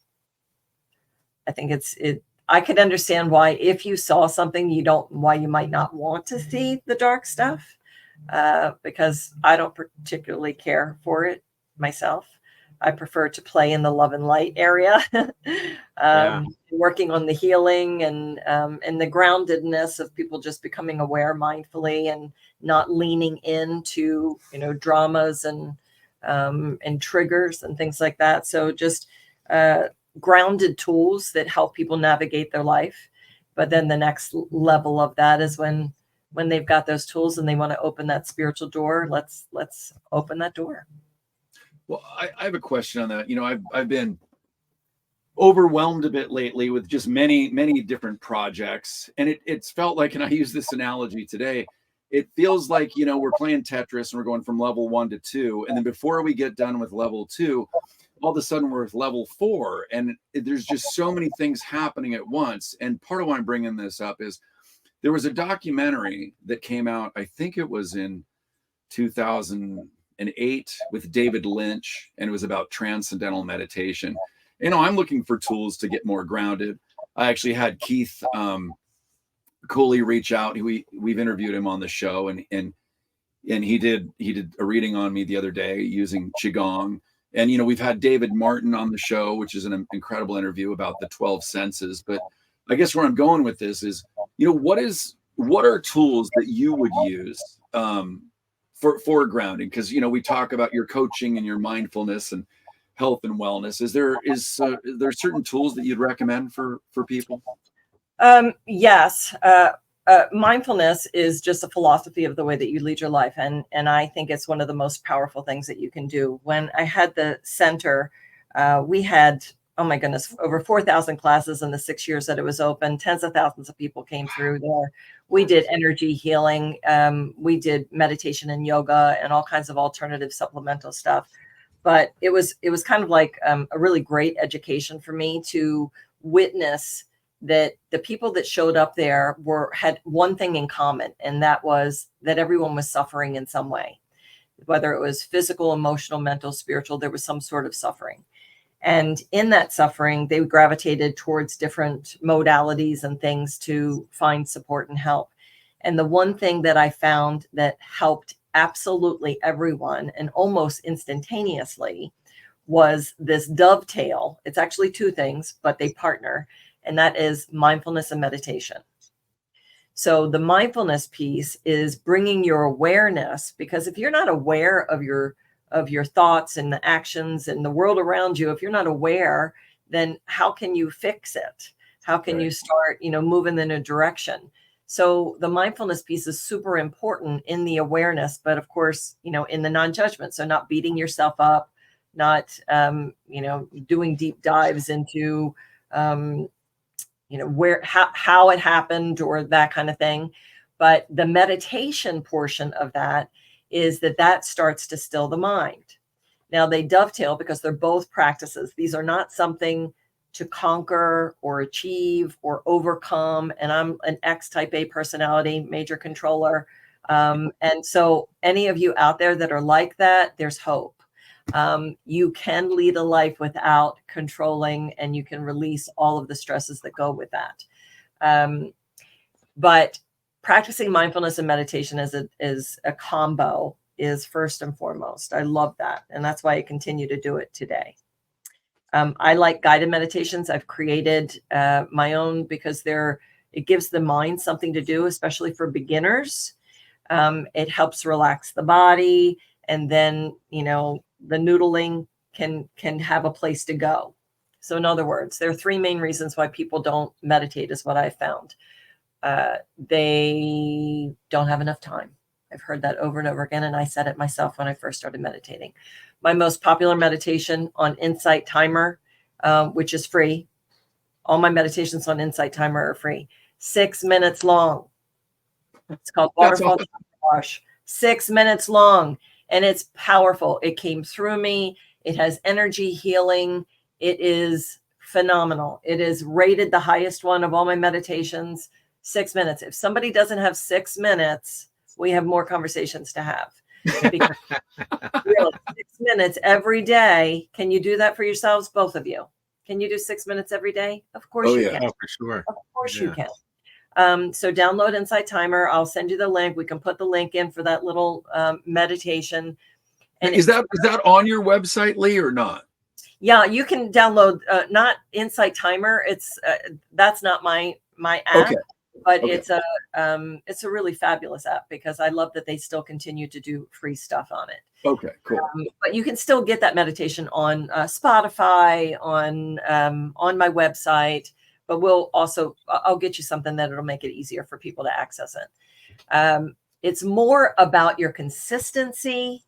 think I could understand why, if you saw something, why you might not want to see the dark stuff. Because I don't particularly care for it myself. I prefer to play in the love and light area, working on the healing and the groundedness of people just becoming aware mindfully and not leaning into, you know, dramas and triggers and things like that. So just grounded tools that help people navigate their life. But then the next level of that is when they've got those tools and they want to open that spiritual door, let's open that door. Well, I have a question on that. You know, I've been overwhelmed a bit lately with just many different projects, and it's felt like, and I use this analogy today, it feels like, you know, we're playing Tetris and we're going from level 1 to 2, and then before we get done with level 2, all of a sudden we're at level 4, and there's just so many things happening at once. And part of why I'm bringing this up is there was a documentary that came out, I think it was in 2008, with David Lynch, and it was about transcendental meditation. You know, I'm looking for tools to get more grounded. I actually had Keith Cooley reach out. We've interviewed him on the show, and he did a reading on me the other day using Qigong. And, you know, we've had David Martin on the show, which is an incredible interview about the 12 senses. But I guess where I'm going with this is, you know, what are tools that you would use for grounding? Because, you know, we talk about your coaching and your mindfulness and health and wellness. Is there certain tools that you'd recommend for people? Yes. Mindfulness is just a philosophy of the way that you lead your life. And I think it's one of the most powerful things that you can do. When I had the center, we had, oh my goodness, over 4,000 classes in the 6 years that it was open. Tens of thousands of people came through there. We did energy healing. We did meditation and yoga and all kinds of alternative supplemental stuff. But it was kind of like a really great education for me to witness that the people that showed up there had one thing in common, and that was that everyone was suffering in some way, whether it was physical, emotional, mental, spiritual. There was some sort of suffering. And in that suffering, they gravitated towards different modalities and things to find support and help. And the one thing that I found that helped absolutely everyone and almost instantaneously was this dovetail. It's actually two things, but they partner. And that is mindfulness and meditation. So the mindfulness piece is bringing your awareness, because if you're not aware of your thoughts and the actions and the world around you, if you're not aware, then how can you fix it? How can you start, moving in a direction? So the mindfulness piece is super important in the awareness, but of course, in the non-judgment. So not beating yourself up, not, doing deep dives into, how it happened or that kind of thing. But the meditation portion of that is that starts to still the mind. Now they dovetail because they're both practices. These are not something to conquer or achieve or overcome. And I'm an X type A personality, major controller. And so any of you out there that are like that, there's hope. You can lead a life without controlling, and you can release all of the stresses that go with that. But practicing mindfulness and meditation is a combo is first and foremost. I love that. And that's why I continue to do it today. I like guided meditations. I've created my own because it gives the mind something to do, especially for beginners. It helps relax the body. And then, the noodling can have a place to go. So in other words, there are three main reasons why people don't meditate is what I found. They don't have enough time. I've heard that over and over again. And I said it myself when I first started meditating. My most popular meditation on Insight Timer, which is free. All my meditations on Insight Timer are free. 6 minutes long. It's called Waterfall Wash. 6 minutes long. And it's powerful. It came through me. It has energy healing. It is phenomenal. It is rated the highest one of all my meditations. 6 minutes. If somebody doesn't have 6 minutes, we have more conversations to have. Because really, 6 minutes every day. Can you do that for yourselves? Both of you. Can you do 6 minutes every day? Of course you can. Oh, for sure. Of course you can. So download Insight Timer. I'll send you the link. We can put the link in for that little meditation. And is that on your website, Lee, or not? Yeah, you can download not Insight Timer. It's that's not my app, okay. But okay. It's a really fabulous app because I love that they still continue to do free stuff on it. Okay, cool. But you can still get that meditation on Spotify, on my website. But I'll get you something that it'll make it easier for people to access it. It's more about your consistency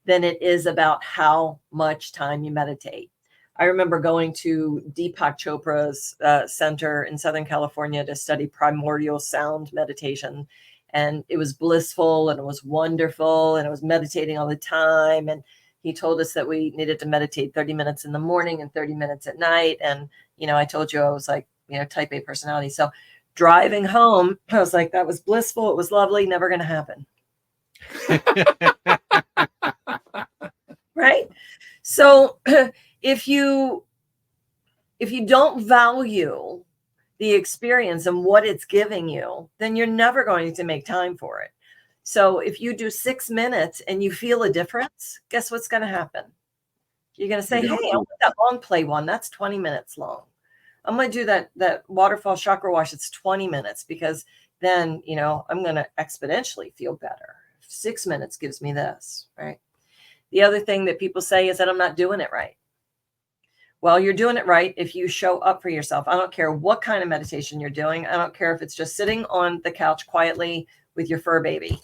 than it is about how much time you meditate. I remember going to Deepak Chopra's center in Southern California to study primordial sound meditation. And it was blissful and it was wonderful. And I was meditating all the time. And he told us that we needed to meditate 30 minutes in the morning and 30 minutes at night. And, I told you I was like, type A personality. So driving home, I was like, that was blissful. It was lovely. Never going to happen. Right. So if you don't value the experience and what it's giving you, then you're never going to make time for it. So if you do 6 minutes and you feel a difference, guess what's going to happen? You're going to say, hey, I want that long play one. That's 20 minutes long. I'm going to do that waterfall chakra wash. It's 20 minutes because then, I'm going to exponentially feel better. 6 minutes gives me this, right? The other thing that people say is that I'm not doing it right. Well, you're doing it right if you show up for yourself. I don't care what kind of meditation you're doing. I don't care if it's just sitting on the couch quietly with your fur baby,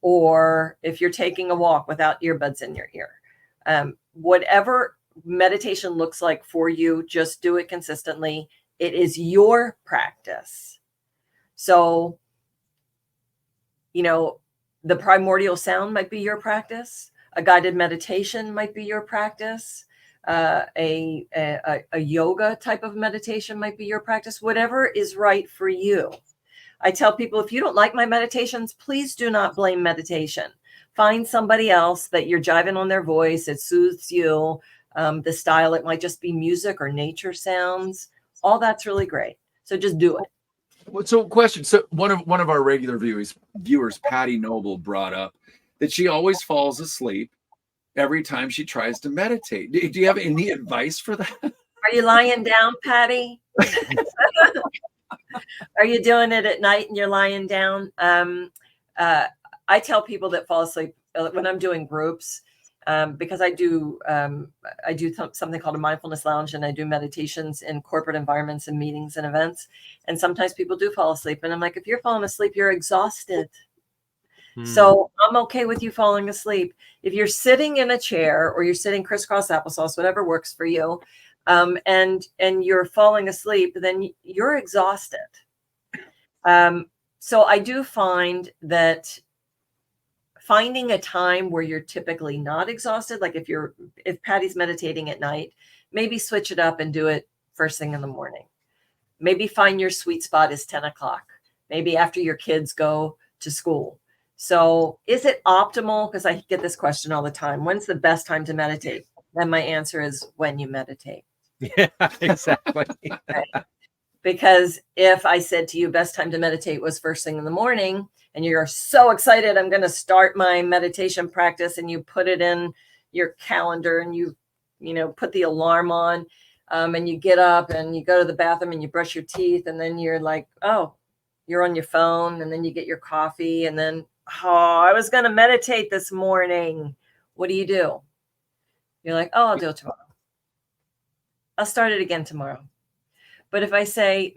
or if you're taking a walk without earbuds in your ear. Whatever meditation looks like for you, just do it consistently. It is your practice. So, the primordial sound might be your practice. A guided meditation might be your practice. A yoga type of meditation might be your practice. Whatever is right for you. I tell people, if you don't like my meditations, please do not blame meditation. Find somebody else that you're jiving on their voice. It soothes you. The style, it might just be music or nature sounds. All that's really great. So just do it. So question. So one of our regular viewers, Patty Noble, brought up that she always falls asleep every time she tries to meditate. Do you have any advice for that? Are you lying down, Patty? Are you doing it at night and you're lying down? I tell people that fall asleep when I'm doing groups, because I do something called a mindfulness lounge, and I do meditations in corporate environments and meetings and events. And sometimes people do fall asleep. And I'm like, if you're falling asleep, you're exhausted. So I'm okay with you falling asleep. If you're sitting in a chair or you're sitting crisscross applesauce, whatever works for you, and you're falling asleep, then you're exhausted. So I do find that finding a time where you're typically not exhausted, like if Patty's meditating at night, maybe switch it up and do it first thing in the morning. Maybe find your sweet spot is 10 o'clock, maybe after your kids go to school. So is it optimal? Because I get this question all the time. When's the best time to meditate? Then my answer is when you meditate. Yeah, exactly. Right? Because if I said to you, best time to meditate was first thing in the morning, and you're so excited, I'm going to start my meditation practice, and you put it in your calendar and you put the alarm on, and you get up and you go to the bathroom and you brush your teeth, and then you're like, oh, you're on your phone, and then you get your coffee, and then, oh, I was going to meditate this morning. What do? You're like, oh, I'll do it tomorrow. I'll start it again tomorrow. But if I say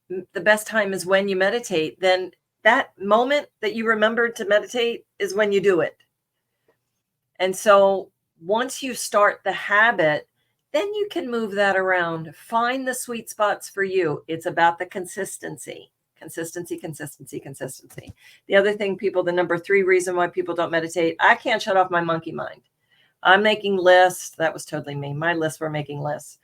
the best time is when you meditate, then that moment that you remembered to meditate is when you do it. And so once you start the habit, then you can move that around. Find the sweet spots for you. It's about the consistency. Consistency. The other thing, the number 3 reason why people don't meditate, I can't shut off my monkey mind. I'm making lists. That was totally me. My lists were making lists.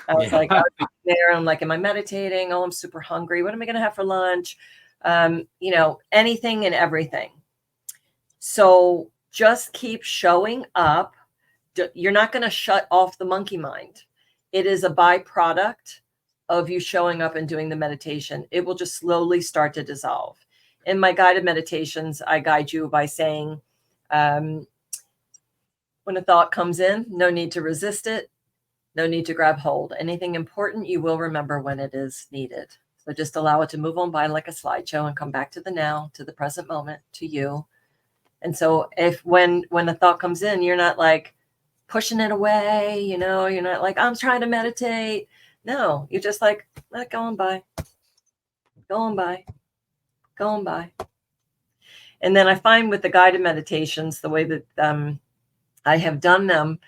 I was like, I was there. I'm like, am I meditating? Oh, I'm super hungry. What am I going to have for lunch? Anything and everything. So just keep showing up. You're not going to shut off the monkey mind. It is a byproduct of you showing up and doing the meditation. It will just slowly start to dissolve. In my guided meditations, I guide you by saying, when a thought comes in, no need to resist it. No need to grab hold. Anything important, you will remember when it is needed. So just allow it to move on by like a slideshow and come back to the now, to the present moment, to you. And so if when a thought comes in, you're not like pushing it away, you're not like, I'm trying to meditate. No, you're just like, let it go on by. And then I find with the guided meditations, the way that I have done them,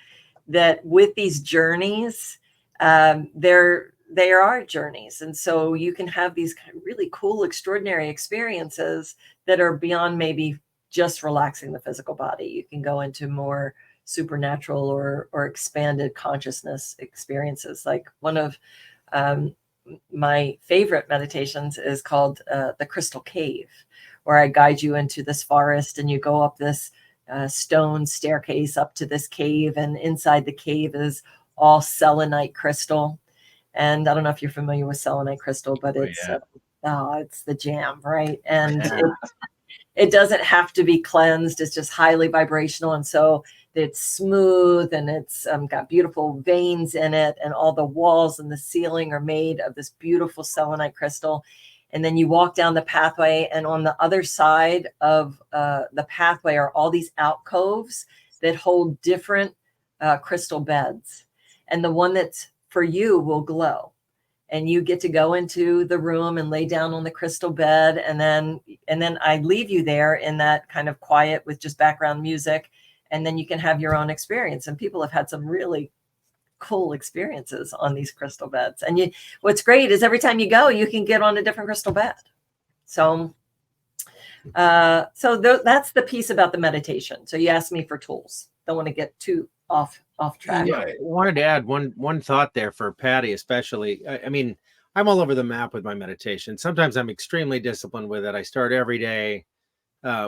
that with these journeys, they are journeys. And so you can have these really cool, extraordinary experiences that are beyond maybe just relaxing the physical body. You can go into more supernatural or expanded consciousness experiences. Like one of my favorite meditations is called the Crystal Cave, where I guide you into this forest and you go up this stone staircase up to this cave, and inside the cave is all selenite crystal. And I don't know if you're familiar with selenite crystal, but it's it's the jam, right? And it doesn't have to be cleansed. It's just highly vibrational. And so it's smooth, and it's got beautiful veins in it. And all the walls and the ceiling are made of this beautiful selenite crystal. And then you walk down the pathway, and on the other side of the pathway are all these alcoves that hold different crystal beds. And the one that's for you will glow. And you get to go into the room and lay down on the crystal bed. And then I leave you there in that kind of quiet with just background music. And then you can have your own experience. And people have had some really cool experiences on these crystal beds. And what's great is every time you go, you can get on a different crystal bed. So that's the piece about the meditation. So you asked me for tools. Don't want to get too off track. Yeah, I wanted to add one thought there for Patty, especially. I mean, I'm all over the map with my meditation. Sometimes I'm extremely disciplined with it. I start every day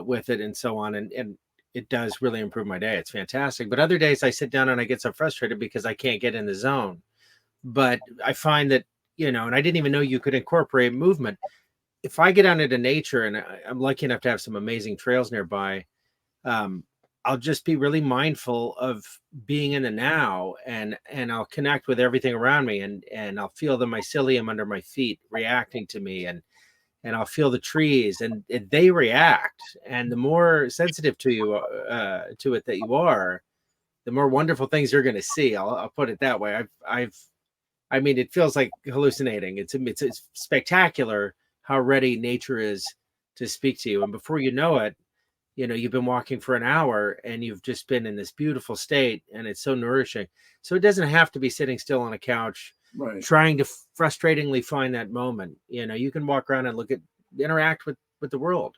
with it and so on. And it does really improve my day. It's fantastic. But other days I sit down and I get so frustrated because I can't get in the zone. But I find that, and I didn't even know you could incorporate movement. If I get out into nature, and I'm lucky enough to have some amazing trails nearby, I'll just be really mindful of being in the now, and I'll connect with everything around me, and I'll feel the mycelium under my feet reacting to me, and I'll feel the trees, and they react. And the more sensitive to it that you are, the more wonderful things you're going to see. I'll put it that way. I mean, it feels like hallucinating. It's spectacular how ready nature is to speak to you. And before you know it, you've been walking for an hour and you've just been in this beautiful state, and it's so nourishing. So it doesn't have to be sitting still on a couch, right, trying to frustratingly find that moment. You can walk around and interact with the world.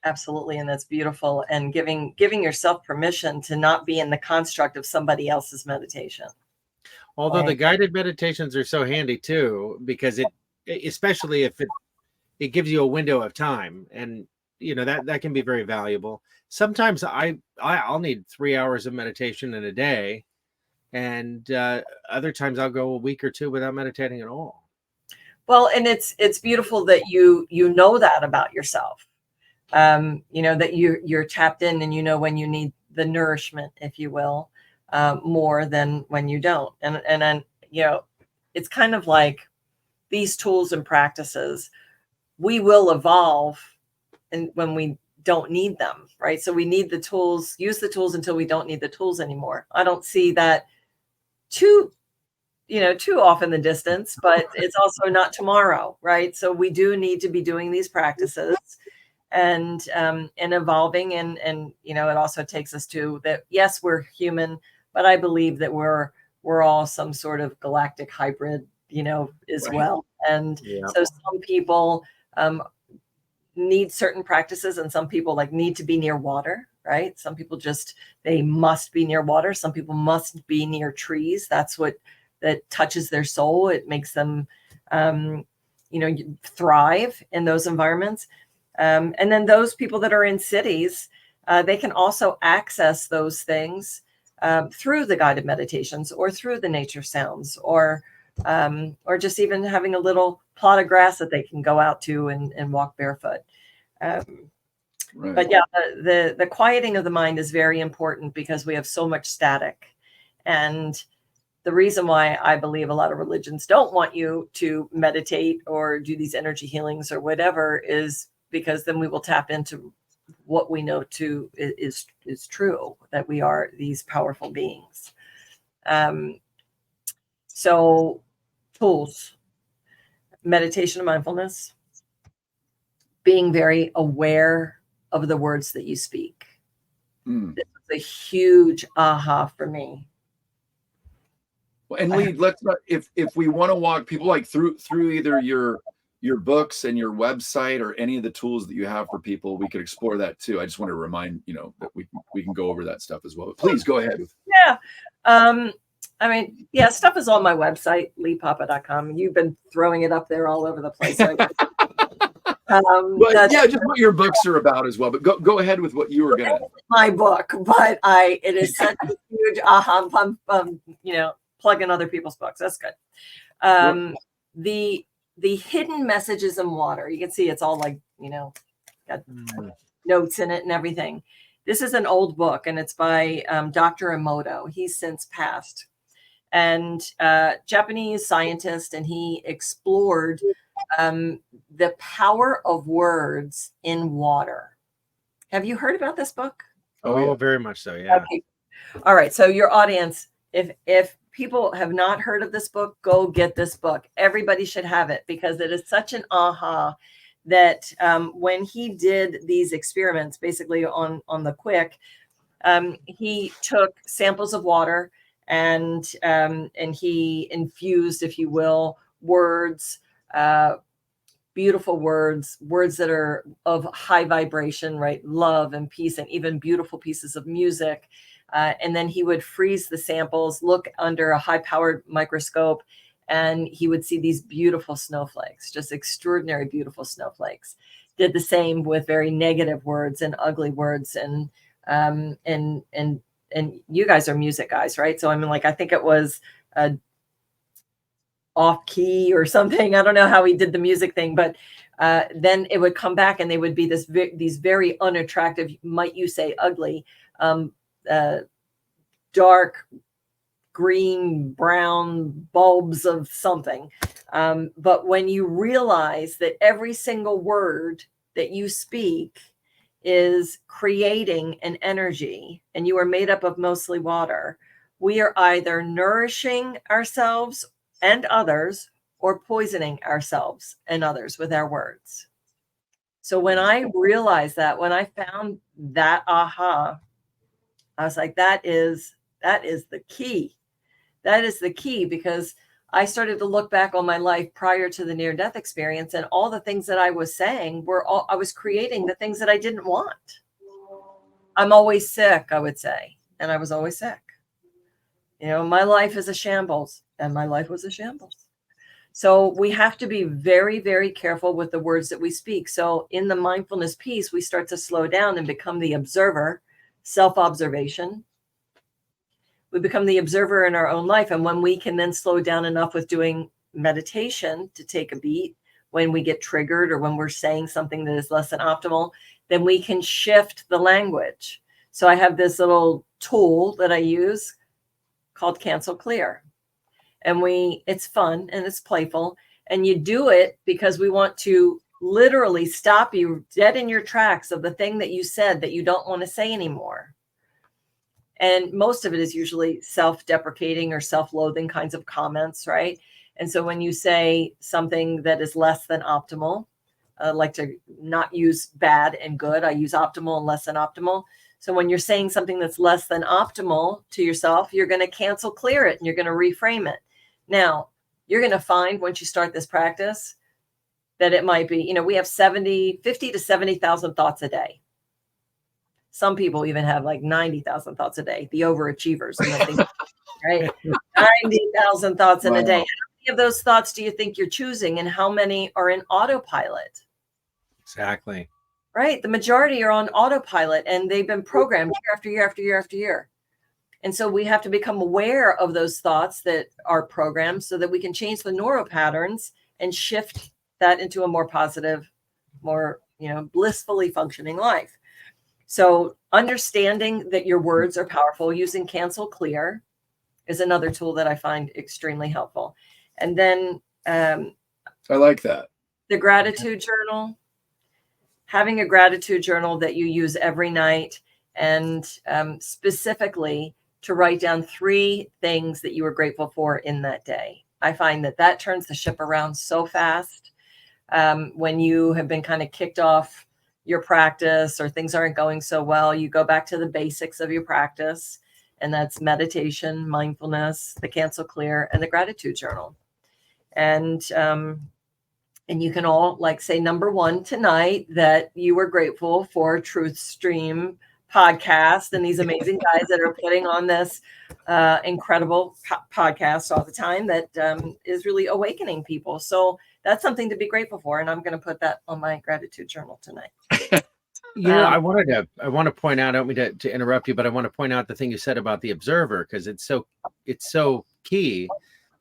Absolutely. And that's beautiful. And giving yourself permission to not be in the construct of somebody else's meditation. Although the guided meditations are so handy too, because especially if it gives you a window of time, and that can be very valuable. Sometimes I'll need 3 hours of meditation in a day, and other times I'll go a week or two without meditating at all. Well, and it's beautiful that you know that about yourself. That you're tapped in, and when you need the nourishment, if you will, more than when you don't. And then it's kind of like these tools and practices, we will evolve, and when we don't need them, right? So we need the tools, use the tools until we don't need the tools anymore. I don't see that too off in the distance, but it's also not tomorrow, right? So we do need to be doing these practices and evolving, and it also takes us to that. Yes, we're human, but I believe that we're all some sort of galactic hybrid, as right. well. And so some people need certain practices, and some people need to be near water, right? Some people they must be near water. Some people must be near trees. That's what that touches their soul. It makes them, thrive in those environments. And then those people that are in cities, they can also access those things through the guided meditations, or through the nature sounds, or just even having a little plot of grass that they can go out to and walk barefoot. Right. But the quieting of the mind is very important, because we have so much static. And the reason why I believe a lot of religions don't want you to meditate or do these energy healings or whatever is because then we will tap into what we know is true, that we are these powerful beings. So tools, meditation and mindfulness, being very aware of the words that you speak. This was a huge aha for me. And let's not, if we want to walk people through either your your books and your website or any of the tools that you have for people, we could explore that too. I just want to remind, that we can go over that stuff as well. But please go ahead. Yeah. I mean, yeah, stuff is on my website, leepapa.com. You've been throwing it up there all over the place. So but yeah, just what your books are about as well. But go ahead with what you were gonna. My book, but it is such a huge aha. I'm plugging other people's books. That's good. The hidden messages in water. You can see it's all like got notes in it and everything. This is an old book, and it's by Dr. Emoto. He's since passed, and Japanese scientist, and he explored the power of words in water. Have you heard about this book? Oh, yeah. Very much so. Yeah. Okay. All right. So your audience, if people have not heard of this book, go get this book. Everybody should have it because it is such an aha that when he did these experiments, basically on the quick, he took samples of water and he infused, if you will, words, beautiful words that are of high vibration, right? Love and peace, and even beautiful pieces of music. And then he would freeze the samples, look under a high-powered microscope, and he would see these beautiful snowflakes, just extraordinary, beautiful snowflakes. Did the same with very negative words and ugly words, and you guys are music guys, right? So I mean, like, I think it was off key or something. I don't know how he did the music thing, but then it would come back, and they would be these very unattractive, might you say, ugly, dark green, brown bulbs of something. But when you realize that every single word that you speak is creating an energy, and you are made up of mostly water, we are either nourishing ourselves and others or poisoning ourselves and others with our words. So when I realized that, when I found that aha, I was like, that is the key. That is the key, because I started to look back on my life prior to the near-death experience, and all the things that I was saying I was creating the things that I didn't want. I'm always sick, I would say. And I was always sick. My life is a shambles, and my life was a shambles. So we have to be very, very careful with the words that we speak. So in the mindfulness piece, we start to slow down and become the observer, self-observation. We become the observer in our own life. And when we can then slow down enough with doing meditation to take a beat, when we get triggered or when we're saying something that is less than optimal, then we can shift the language. So I have this little tool that I use called Cancel Clear. And it's fun and it's playful. And you do it because we want to literally stop you dead in your tracks of the thing that you said that you don't want to say anymore. And most of it is usually self-deprecating or self-loathing kinds of comments, right? And so when you say something that is less than optimal, I like to not use bad and good. I use optimal and less than optimal. So when you're saying something that's less than optimal to yourself, you're going to cancel clear it and you're going to reframe it. Now, you're going to find once you start this practice that it might be, we have 50 to 70,000 thoughts a day. Some people even have like 90,000 thoughts a day, the overachievers, right? 90,000 thoughts in a day. How many of those thoughts do you think you're choosing, and how many are in autopilot? Exactly. Right. The majority are on autopilot, and they've been programmed year after year after year after year. And so we have to become aware of those thoughts that are programmed so that we can change the neural patterns and shift that into a more positive, more, blissfully functioning life. So understanding that your words are powerful, using Cancel Clear is another tool that I find extremely helpful. And then I like that. The gratitude journal, having a gratitude journal that you use every night, and specifically to write down 3 things that you were grateful for in that day. I find that turns the ship around so fast. When you have been kind of kicked off your practice or things aren't going so well, you go back to the basics of your practice, and that's meditation, mindfulness, the Cancel Clear, and the gratitude journal. And And you can all like say number one tonight that you were grateful for TruthStream podcast and these amazing guys that are putting on this incredible podcast all the time that is really awakening people. So that's something to be grateful for. And I'm going to put that on my gratitude journal tonight. I want to point out, I don't mean to interrupt you, but I want to point out the thing you said about the observer, because it's so key.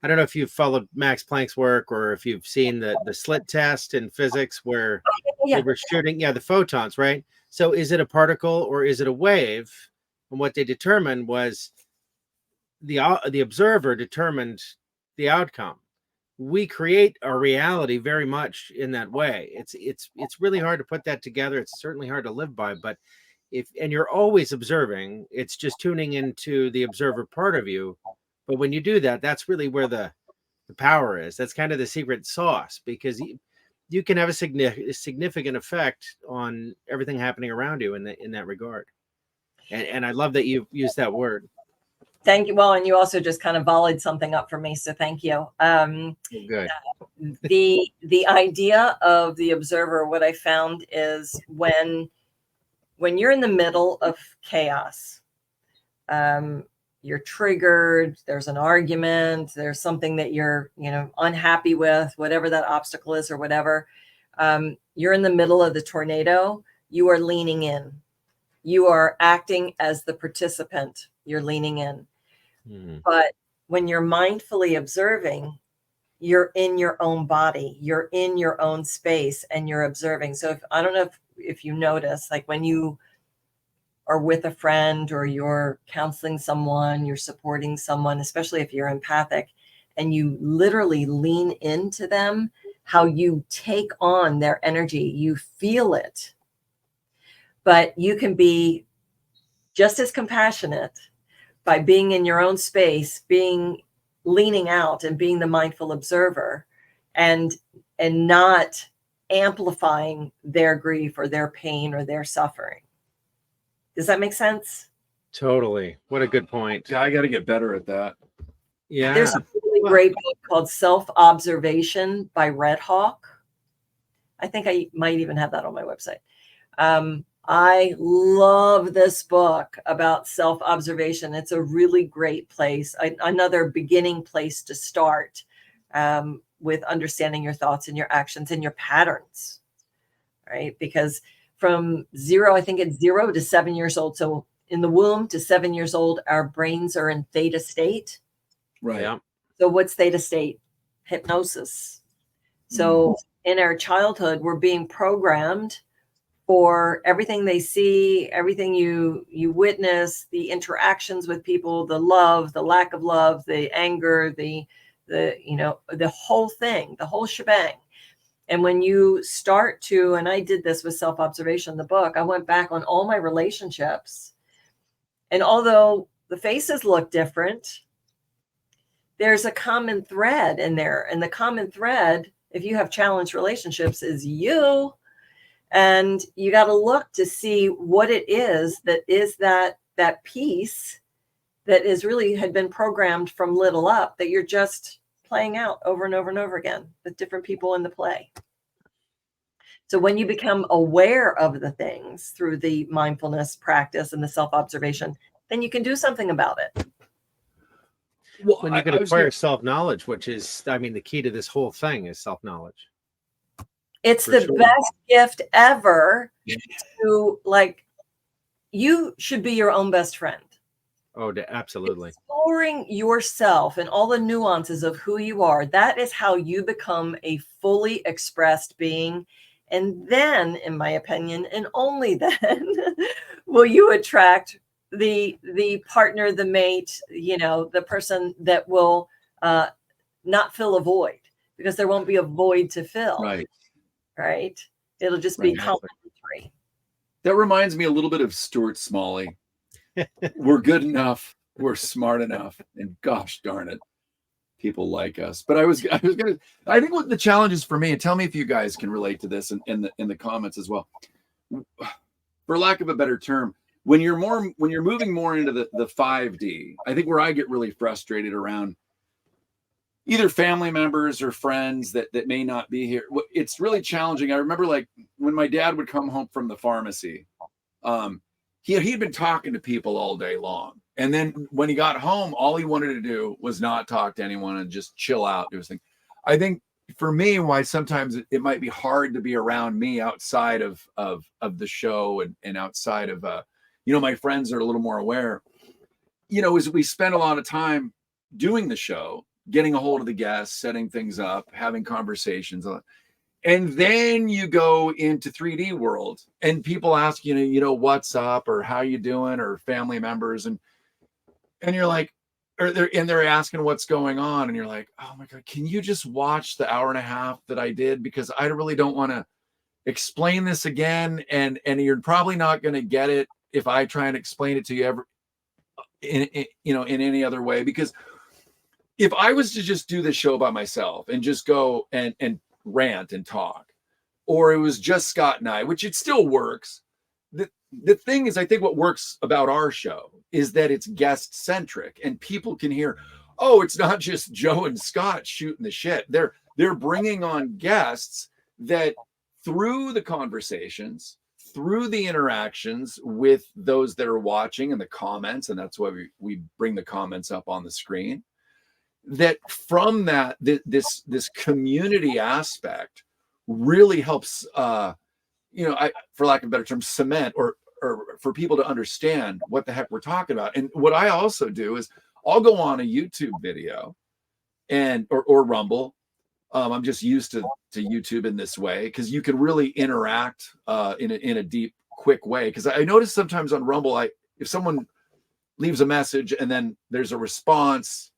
I don't know if you've followed Max Planck's work or if you've seen the slit test in physics where they were shooting, the photons, right? So is it a particle or is it a wave? And what they determined was the observer determined the outcome. We create our reality very much in that way. It's really hard to put that together. It's certainly hard to live by, but and you're always observing, it's just tuning into the observer part of you. But when you do that, that's really where the power is. That's kind of the secret sauce, because you can have a significant effect on everything happening around you in that regard. And I love that you used that word. Thank you. Well, and you also just kind of volleyed something up for me, so thank you. Good. The idea of the observer, what I found is when you're in the middle of chaos, you're triggered, there's an argument, there's something that you're, unhappy with, whatever that obstacle is or whatever. You're in the middle of the tornado, you are leaning in. You are acting as the participant, you're leaning in. But when you're mindfully observing, you're in your own body, you're in your own space, and you're observing. So I don't know if you notice, like when you are with a friend or you're counseling someone, you're supporting someone, especially if you're empathic, and you literally lean into them, how you take on their energy, you feel it. But you can be just as compassionate by being in your own space, leaning out and being the mindful observer, and not amplifying their grief or their pain or their suffering. Does that make sense? Totally. What a good point. Yeah, I got to get better at that. Yeah. There's a really great book called Self-Observation by Red Hawk. I think I might even have that on my website. I love this book about self-observation. It's a really great place, another beginning place to start with understanding your thoughts and your actions and your patterns, right? Because from I think it's 0 to 7 years old. So in the womb to 7 years old, our brains are in theta state. Right. Yeah. So what's theta state? Hypnosis. So in our childhood, we're being programmed for everything they see, everything you witness, the interactions with people, the love, the lack of love, the anger, the whole thing, the whole shebang. And when you start to, and I did this with self-observation in the book, I went back on all my relationships. And although the faces look different, there's a common thread in there. And the common thread, if you have challenged relationships, is you. And you got to look to see what it is that piece that is really had been programmed from little up, that you're just playing out over and over and over again with different people in the play. So when you become aware of the things through the mindfulness practice and the self-observation, then you can do something about it. Well, when you can acquire self-knowledge, which is, the key to this whole thing is self-knowledge. It's the best gift ever to, you should be your own best friend. Oh, absolutely. Exploring yourself and all the nuances of who you are. That is how you become a fully expressed being. And then, in my opinion, and only then, will you attract the partner, the mate, the person that will not fill a void, because there won't be a void to fill. Right. It'll just be complementary. That reminds me a little bit of Stuart Smalley. We're good enough. We're smart enough. And gosh darn it, people like us. But I think what the challenge is for me, and tell me if you guys can relate to this in the comments as well. For lack of a better term, when you're moving more into the 5D, I think where I get really frustrated around either family members or friends that may not be here. It's really challenging. I remember like when my dad would come home from the pharmacy, he'd been talking to people all day long. And then when he got home, all he wanted to do was not talk to anyone and just chill out, do his thing. I think for me, why sometimes it might be hard to be around me outside of the show and outside of, my friends are a little more aware, is we spend a lot of time doing the show, getting a hold of the guests, setting things up, having conversations. And then you go into 3D world and people ask, what's up or how you doing or family members. And you're like, they're asking what's going on. And you're like, oh my God, can you just watch the hour and a half that I did? Because I really don't want to explain this again. And you're probably not going to get it if I try and explain it to you ever in any other way. Because if I was to just do this show by myself and just go and rant and talk, or it was just Scott and I, which it still works. The thing is, I think what works about our show is that it's guest centric and people can hear, oh, it's not just Joe and Scott shooting the shit. They're bringing on guests that through the conversations, through the interactions with those that are watching and the comments, and that's why we bring the comments up on the screen, that from that, this community aspect really helps, for lack of a better term, cement or for people to understand what the heck we're talking about. And what I also do is I'll go on a YouTube video or Rumble. I'm just used to YouTube in this way because you can really interact in a deep, quick way. Because I notice sometimes on Rumble, if someone leaves a message and then there's a response,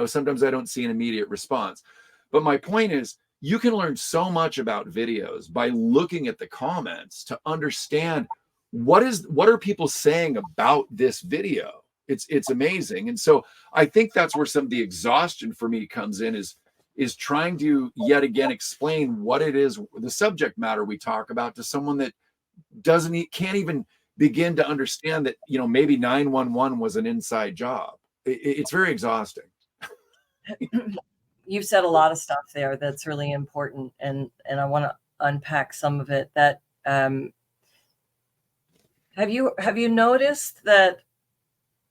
sometimes I don't see an immediate response. But my point is, you can learn so much about videos by looking at the comments to understand what are people saying about this video. It's amazing. And so I think that's where some of the exhaustion for me comes in is trying to yet again explain what it is, the subject matter we talk about, to someone that can't even begin to understand that, maybe 911 was an inside job. It's very exhausting. You've said a lot of stuff there that's really important, and I want to unpack some of it. That have you noticed that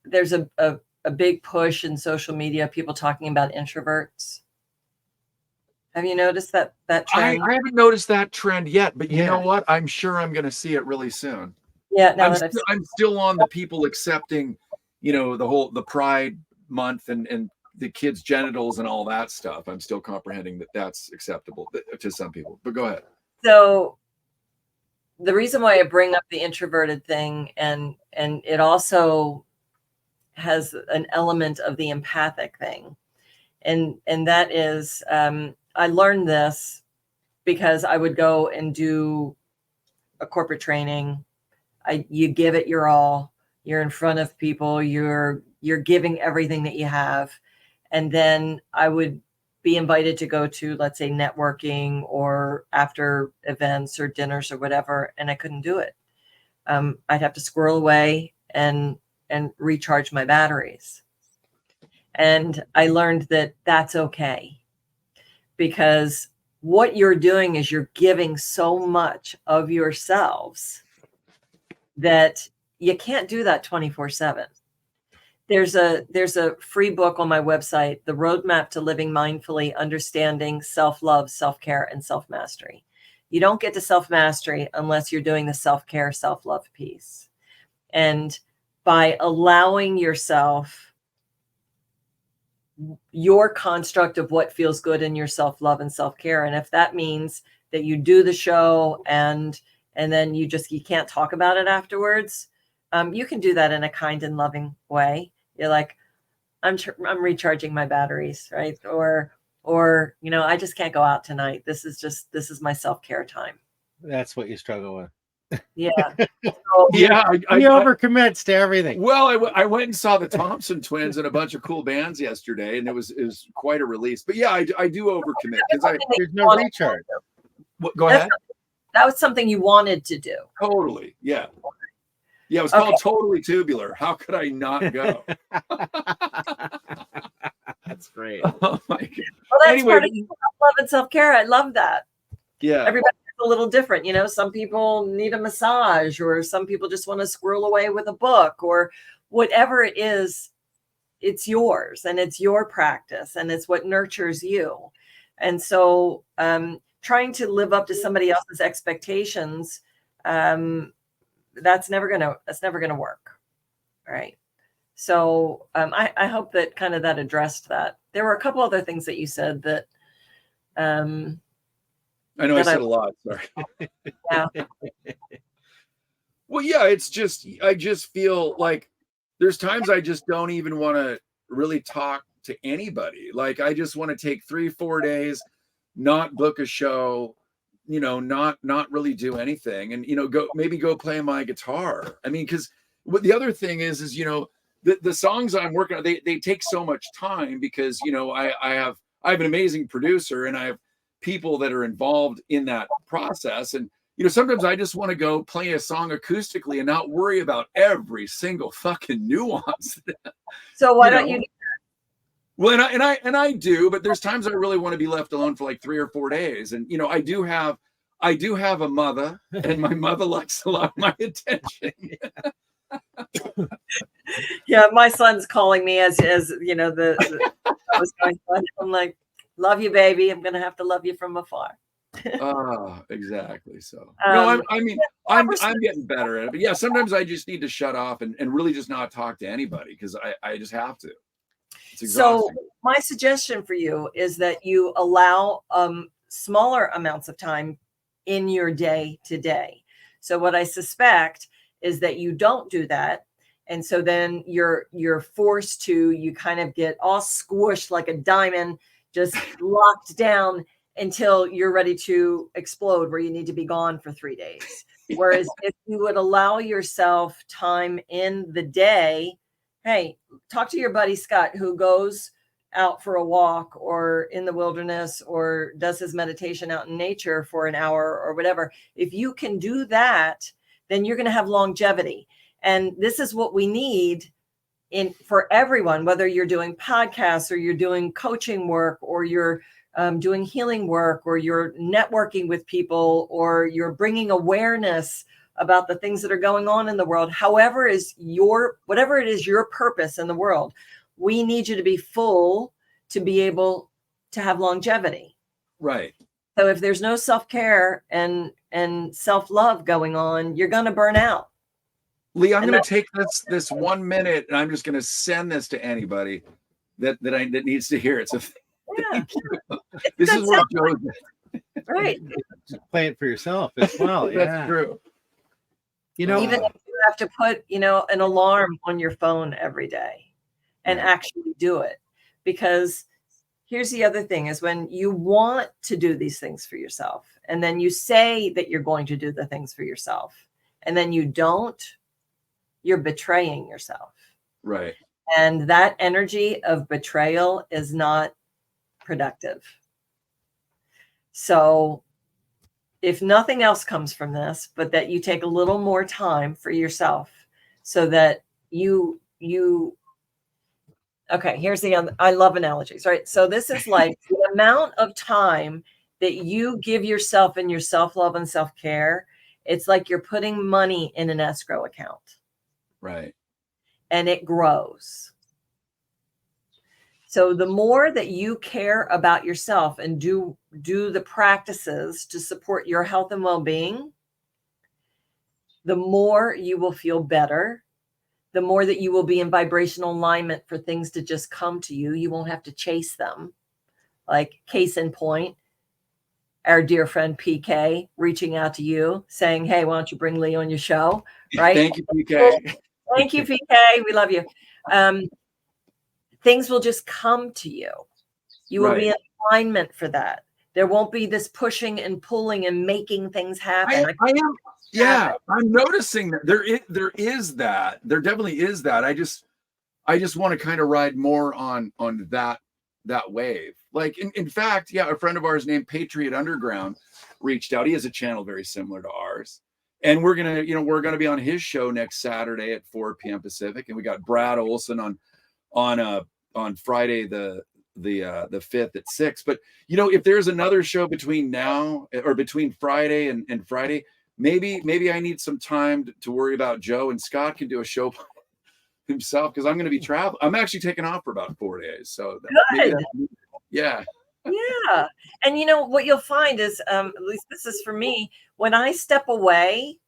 there's a big push in social media, people talking about introverts? Have you noticed that trend? I haven't noticed that trend yet, but you know what? I'm sure I'm going to see it really soon. Yeah, I'm still on the people accepting, the Pride Month and the kids' genitals and all that stuff. I'm still comprehending that that's acceptable to some people, but go ahead. So the reason why I bring up the introverted thing, and it also has an element of the empathic thing. And that is, I learned this because I would go and do a corporate training. You give it your all, you're in front of people, you're giving everything that you have. And then I would be invited to go to, let's say, networking or after events or dinners or whatever, and I couldn't do it. I'd have to squirrel away and recharge my batteries. And I learned that that's okay, because what you're doing is you're giving so much of yourselves that you can't do that 24/7. There's a free book on my website, The Roadmap to Living Mindfully, Understanding Self-Love, Self-Care, and Self-Mastery. You don't get to self-mastery unless you're doing the self-care, self-love piece. And by allowing yourself your construct of what feels good in your self-love and self-care, and if that means that you do the show and then you can't talk about it afterwards, you can do that in a kind and loving way. You're like, I'm recharging my batteries, right? Or I just can't go out tonight. This is my self-care time. That's what you struggle with. Yeah. Yeah. He overcommits to everything. Well, I went and saw the Thompson Twins and a bunch of cool bands yesterday, and it was quite a release. But yeah, I do overcommit because there's no recharge. Go ahead. That was something you wanted to do. Totally. Yeah. Yeah, it was called Totally Tubular. How could I not go? That's great. Oh my God. Well, that's Anyway, part of self-love and self-care. I love that. yeah. Everybody's a little different. You know, some people need a massage, or some people just want to squirrel away with a book, or whatever it is. It's yours, and it's your practice, and it's what nurtures you. And so trying to live up to somebody else's expectations, that's never gonna work. Right. So I hope that kind of that addressed that. There were a couple other things that you said that I know I said a lot. Sorry. Yeah. Well, yeah, I just feel like there's times I just don't even want to really talk to anybody. Like, I just want to take 3-4 days, not book a show, not really do anything, and go play my guitar. I mean, because what the other thing is the songs I'm working on, they take so much time, because I have an amazing producer, and I have people that are involved in that process, and sometimes I just want to go play a song acoustically and not worry about every single fucking nuance. So why don't you? Well, and I do, but there's times I really want to be left alone for like 3 or 4 days, and I do have a mother, and my mother likes a lot of my attention. Yeah, my son's calling me as the I was going on. I'm like, love you, baby. I'm gonna have to love you from afar. Exactly. So no, I'm getting better at it. But yeah, sometimes I just need to shut off and really just not talk to anybody, because I just have to. It's exhausting. So my suggestion for you is that you allow smaller amounts of time in your day to day. So what I suspect is that you don't do that. And so then you're forced to, you kind of get all squished like a diamond, just locked down until you're ready to explode, where you need to be gone for 3 days. Whereas if you would allow yourself time in the day, hey, talk to your buddy Scott, who goes out for a walk or in the wilderness or does his meditation out in nature for an hour or whatever. If you can do that, then you're going to have longevity. And this is what we need for everyone, whether you're doing podcasts or you're doing coaching work or you're doing healing work or you're networking with people or you're bringing awareness about the things that are going on in the world. Whatever it is your purpose in the world, we need you to be full to be able to have longevity. Right. So if there's no self-care and self-love going on, you're going to burn out. Lee, I'm going to take this 1 minute, and I'm just going to send this to anybody that needs to hear it. So Yeah. This is where Joe's right. Play it for yourself as well. That's true. Even if you have to put, an alarm on your phone every day and actually do it. Because here's the other thing is when you want to do these things for yourself, and then you say that you're going to do the things for yourself, and then you don't, you're betraying yourself. Right. And that energy of betrayal is not productive. So if nothing else comes from this, but that you take a little more time for yourself so that okay, here's I love analogies, right? So this is like the amount of time that you give yourself in your self-love and self-care. It's like you're putting money in an escrow account. Right. And it grows. So the more that you care about yourself and do the practices to support your health and well-being, the more you will feel better, the more that you will be in vibrational alignment for things to just come to you. You won't have to chase them. Like case in point, our dear friend PK reaching out to you saying, hey, why don't you bring Lee on your show? Right? Thank you, PK. Thank you, PK. We love you. Things will just come to you. You will be in alignment for that. There won't be this pushing and pulling and making things happen. I'm noticing that there is that. There definitely is that. I just want to kind of ride more on that wave. Like in fact, a friend of ours named Patriot Underground reached out. He has a channel very similar to ours. And we're gonna be on his show next Saturday at 4 p.m. Pacific. And we got Brad Olson on Friday the the 5th at 6. But if there's another show between now or between Friday and Friday, maybe I need some time to worry about Joe, and Scott can do a show himself, because I'm going to be traveling. I'm actually taking off for about 4 days. So Good. Yeah. Yeah. And what you'll find is, at least this is for me, when I step away,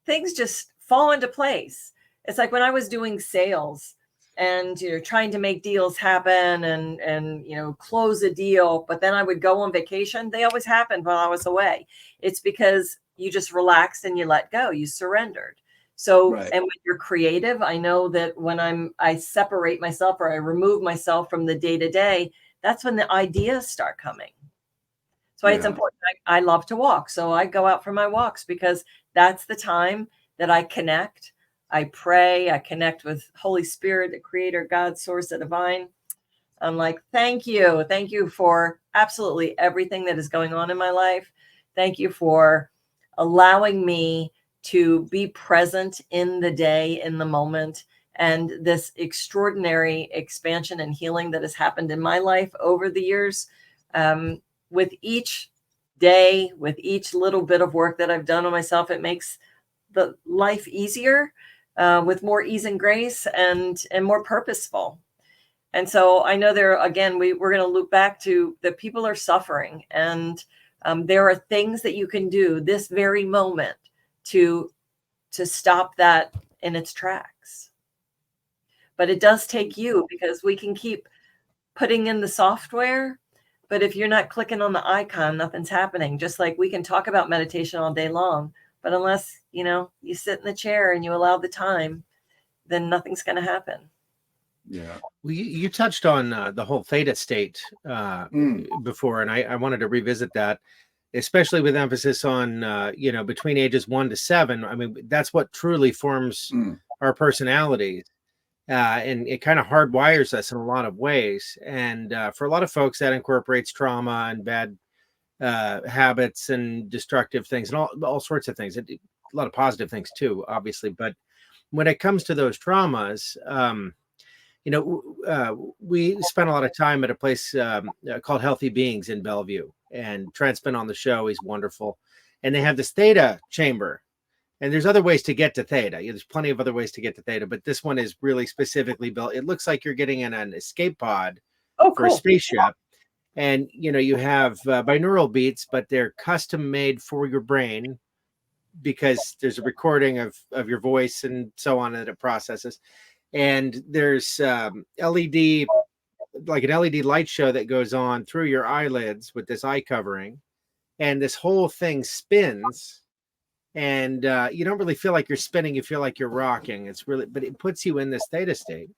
things just fall into place. It's like when I was doing sales and trying to make deals happen and close a deal, but then I would go on vacation. They always happened while I was away. It's because you just relaxed and you let go, you surrendered. So, Right. And when you're creative, I know that when I separate myself or I remove myself from the day to day, that's when the ideas start coming. So It's important. I love to walk. So I go out for my walks because that's the time that I connect. I pray, I connect with Holy Spirit, the creator, God, source, the divine. I'm like, thank you. Thank you for absolutely everything that is going on in my life. Thank you for allowing me to be present in the day, in the moment, and this extraordinary expansion and healing that has happened in my life over the years. With each day, with each little bit of work that I've done on myself, it makes the life easier, with more ease and grace and more purposeful. And so I know again, we're going to loop back to that people are suffering, and there are things that you can do this very moment to stop that in its tracks. But it does take you, because we can keep putting in the software, but if you're not clicking on the icon, nothing's happening. Just like we can talk about meditation all day long, but unless, you sit in the chair and you allow the time, then nothing's going to happen. Yeah. Well, you touched on the whole theta state before, and I wanted to revisit that, especially with emphasis on, between ages 1 to 7. I mean, that's what truly forms our personalities. And it kind of hardwires us in a lot of ways. And for a lot of folks, that incorporates trauma and bad habits and destructive things and all sorts of things. A lot of positive things too, obviously. But when it comes to those traumas, we spent a lot of time at a place called Healthy Beings in Bellevue, and Trent's been on the show. He's wonderful. And they have this theta chamber. And there's other ways to get to theta. There's plenty of other ways to get to theta, but this one is really specifically built. It looks like you're getting in an escape pod for a spaceship. And, you have binaural beats, but they're custom made for your brain, because there's a recording of your voice and so on that it processes. And there's LED, like an LED light show that goes on through your eyelids with this eye covering. And this whole thing spins. And you don't really feel like you're spinning. You feel like you're rocking. But it puts you in this theta state.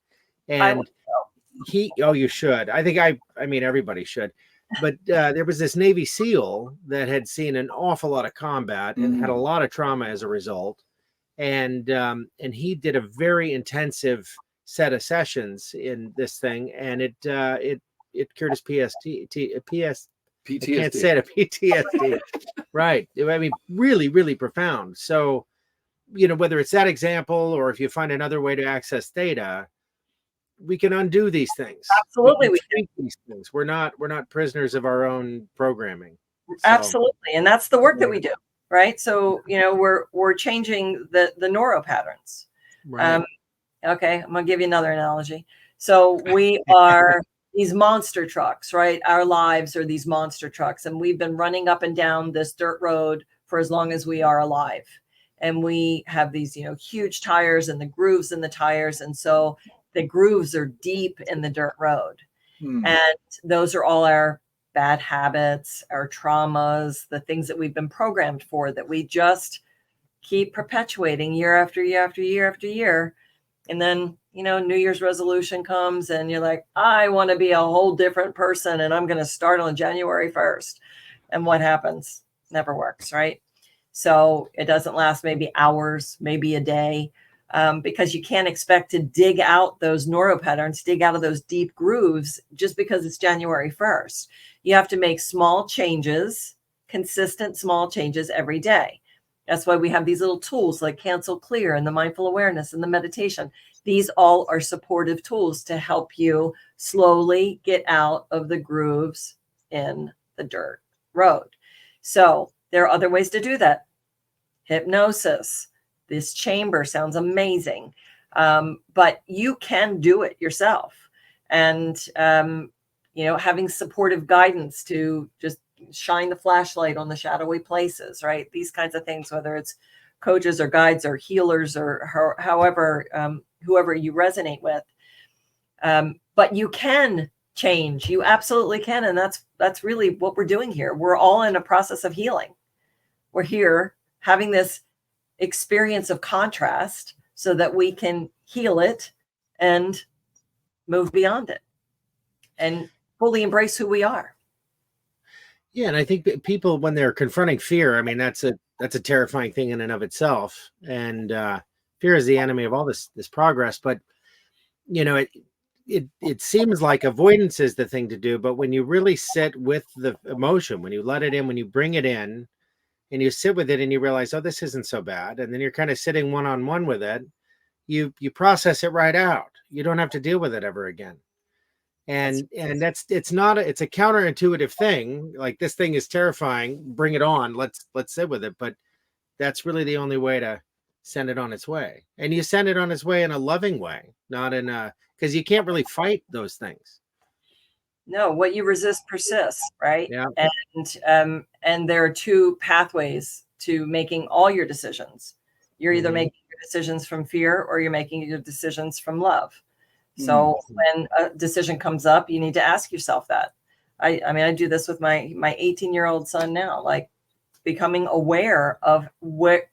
And you should. I think everybody should. But there was this Navy SEAL that had seen an awful lot of combat and had a lot of trauma as a result. And he did a very intensive set of sessions in this thing, and it cured his PTSD. I can't say it, PTSD. Right. I mean, really, really profound. So, whether it's that example or if you find another way to access theta, we can undo these things. Absolutely. We can these things. We're not prisoners of our own programming. Absolutely. And that's the work that we do. Right. So, we're changing the neural patterns. Right. Okay. I'm going to give you another analogy. So we are these monster trucks, right? Our lives are these monster trucks, and we've been running up and down this dirt road for as long as we are alive. And we have these, huge tires and the grooves in the tires. And so the grooves are deep in the dirt road. And those are all our bad habits, our traumas, the things that we've been programmed for, that we just keep perpetuating year after year after year after year. And then, New Year's resolution comes and you're like, I want to be a whole different person, and I'm going to start on January 1st. And what happens? Never works, right? So it doesn't last maybe hours, maybe a day, because you can't expect to dig out those neural patterns, dig out of those deep grooves just because it's January 1st. You have to make small changes, consistent small changes every day. That's why we have these little tools like Cancel Clear and the mindful awareness and the meditation. These all are supportive tools to help you slowly get out of the grooves in the dirt road. So there are other ways to do that. Hypnosis. This chamber sounds amazing. But you can do it yourself. And, having supportive guidance to just shine the flashlight on the shadowy places, right? These kinds of things, whether it's coaches or guides or healers or however, whoever you resonate with. But you can change. You absolutely can. And that's really what we're doing here. We're all in a process of healing. We're here having this experience of contrast so that we can heal it and move beyond it and fully embrace who we are. Yeah, and I think that people, when they're confronting fear, I mean, that's a terrifying thing in and of itself. And fear is the enemy of all this progress. But it seems like avoidance is the thing to do. But when you really sit with the emotion, when you let it in, when you bring it in, and you sit with it, and you realize, oh, this isn't so bad, and then you're kind of sitting one-on-one with it, you process it right out. You don't have to deal with it ever again. And it's a counterintuitive thing. Like, this thing is terrifying, bring it on, let's sit with it. But that's really the only way to send it on its way. And you send it on its way in a loving way, not in because you can't really fight those things. No, what you resist persists, right? Yeah. And there are two pathways to making all your decisions. You're either making your decisions from fear or you're making your decisions from love. So when a decision comes up, you need to ask yourself that. I mean, I do this with my 18-year-old son now, like becoming aware of where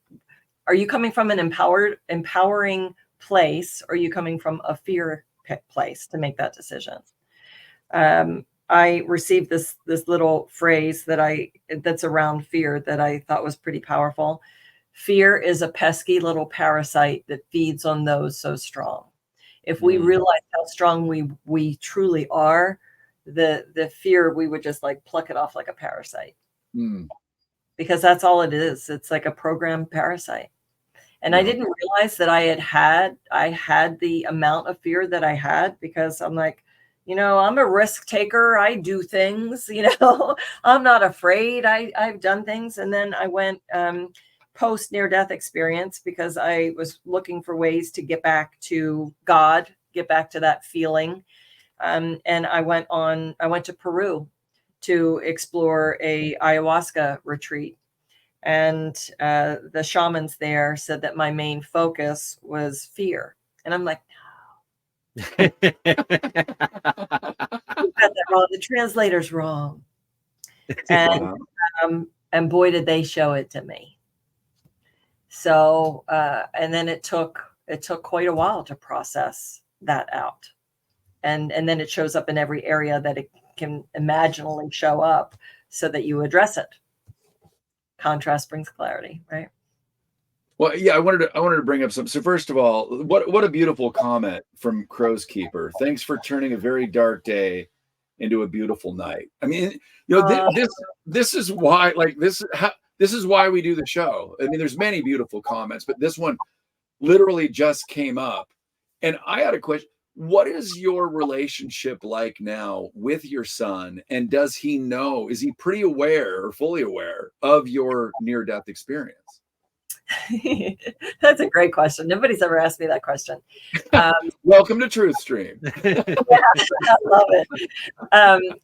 are you coming from, an empowering place, or are you coming from a fear place to make that decision? I received this little phrase that's around fear that I thought was pretty powerful. Fear is a pesky little parasite that feeds on those so strong. If we realize how strong we truly are, the fear, we would just like pluck it off like a parasite. Because that's all it is. It's like a programmed parasite. And I didn't realize that I had the amount of fear that I had, because I'm like, I'm a risk taker. I do things, I'm not afraid. I've done things. And then I went post near-death experience because I was looking for ways to get back to God, get back to that feeling. And I went to Peru to explore a ayahuasca retreat. And the shamans there said that my main focus was fear. And I'm like, no. You got that wrong. The translator's wrong. And boy, did they show it to me. So, and then it took quite a while to process that out. And then it shows up in every area that it can imaginally show up so that you address it. Contrast brings clarity, right? Well, yeah, I wanted to bring up some. So first of all, what a beautiful comment from Crow's Keeper. Thanks for turning a very dark day into a beautiful night. I mean, this is why, like, this is why we do the show. I mean, there's many beautiful comments, but this one literally just came up. And I had a question. What is your relationship like now with your son? And does he know, is he pretty aware or fully aware of your near-death experience? That's a great question. Nobody's ever asked me that question. Welcome to TruthStream. Yeah, I love it.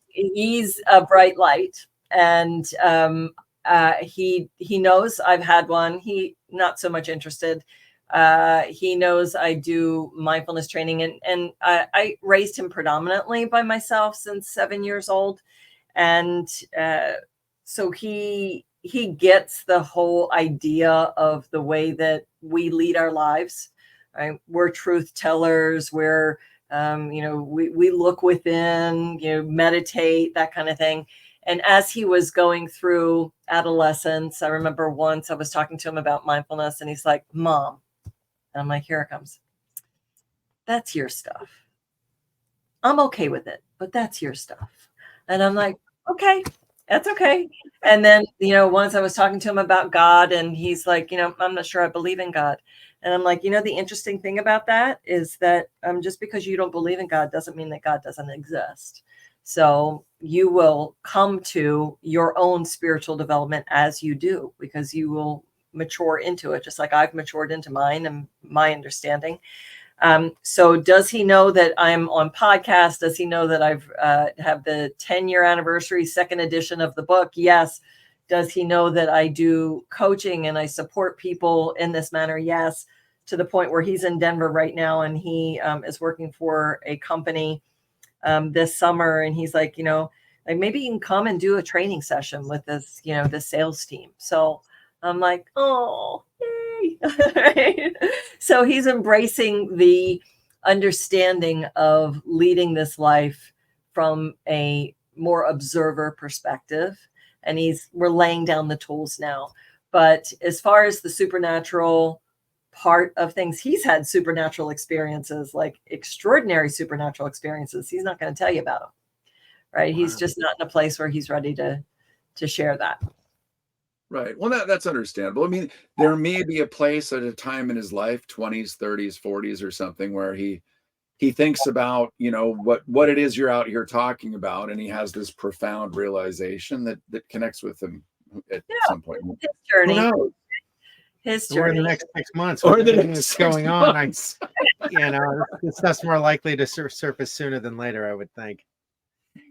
He's a bright light, and he knows I've had one. He not so much interested. He knows I do mindfulness training, and I raised him predominantly by myself since 7 years old. And so he gets the whole idea of the way that we lead our lives. Right? We're truth tellers. We're, we look within, meditate, that kind of thing. And as he was going through adolescence, I remember once I was talking to him about mindfulness, and he's like, "Mom," and I'm like, "Here it comes. That's your stuff. I'm okay with it, but that's your stuff." And I'm like, "Okay, that's okay." And then, once I was talking to him about God, and he's like, "I'm not sure I believe in God." And I'm like, the interesting thing about that is that just because you don't believe in God doesn't mean that God doesn't exist. So you will come to your own spiritual development as you do, because you will mature into it, just like I've matured into mine and my understanding. So does he know that I'm on podcast? Does he know that I've have the 10-year anniversary, second edition of the book? Yes. Does he know that I do coaching and I support people in this manner? Yes. To the point where he's in Denver right now, and he is working for a company this summer. And he's like, like maybe you can come and do a training session with this, this sales team. So I'm like, oh, yay. Right? So he's embracing the understanding of leading this life from a more observer perspective. And we're laying down the tools now. But as far as the supernatural part of things, he's had supernatural experiences, like extraordinary supernatural experiences. He's not going to tell you about them. Right. Wow. He's just not in a place where he's ready to share that. Right. Well, that's understandable. I mean, there may be a place at a time in his life, 20s, 30s, 40s or something, where he thinks about, what it is you're out here talking about. And he has this profound realization that connects with him at some point. His journey. His journey. Or in the next 6 months. Or the next going on. This stuff's more likely to surface sooner than later, I would think.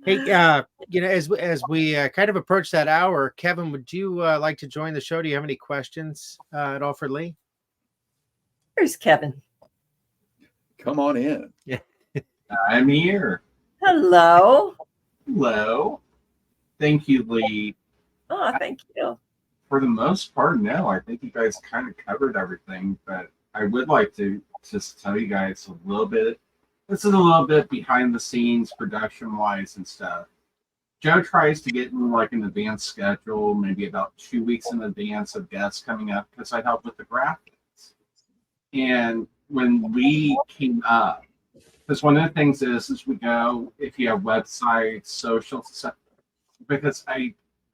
Hey, as we kind of approach that hour, Kevin, would you like to join the show? Do you have any questions at all for Lee? Here's Kevin. Come on in. Yeah. I'm here. Hello. Hello. Thank you, Lee. Oh, thank you. For the most part, no, I think you guys kind of covered everything, but I would like to just tell you guys a little bit. This is a little bit behind the scenes, production-wise and stuff. Joe tries to get in like an advanced schedule, maybe about 2 weeks in advance of guests coming up, because I help with the graphics. And when Lee came up, because one of the things is we go, if you have websites, social stuff, because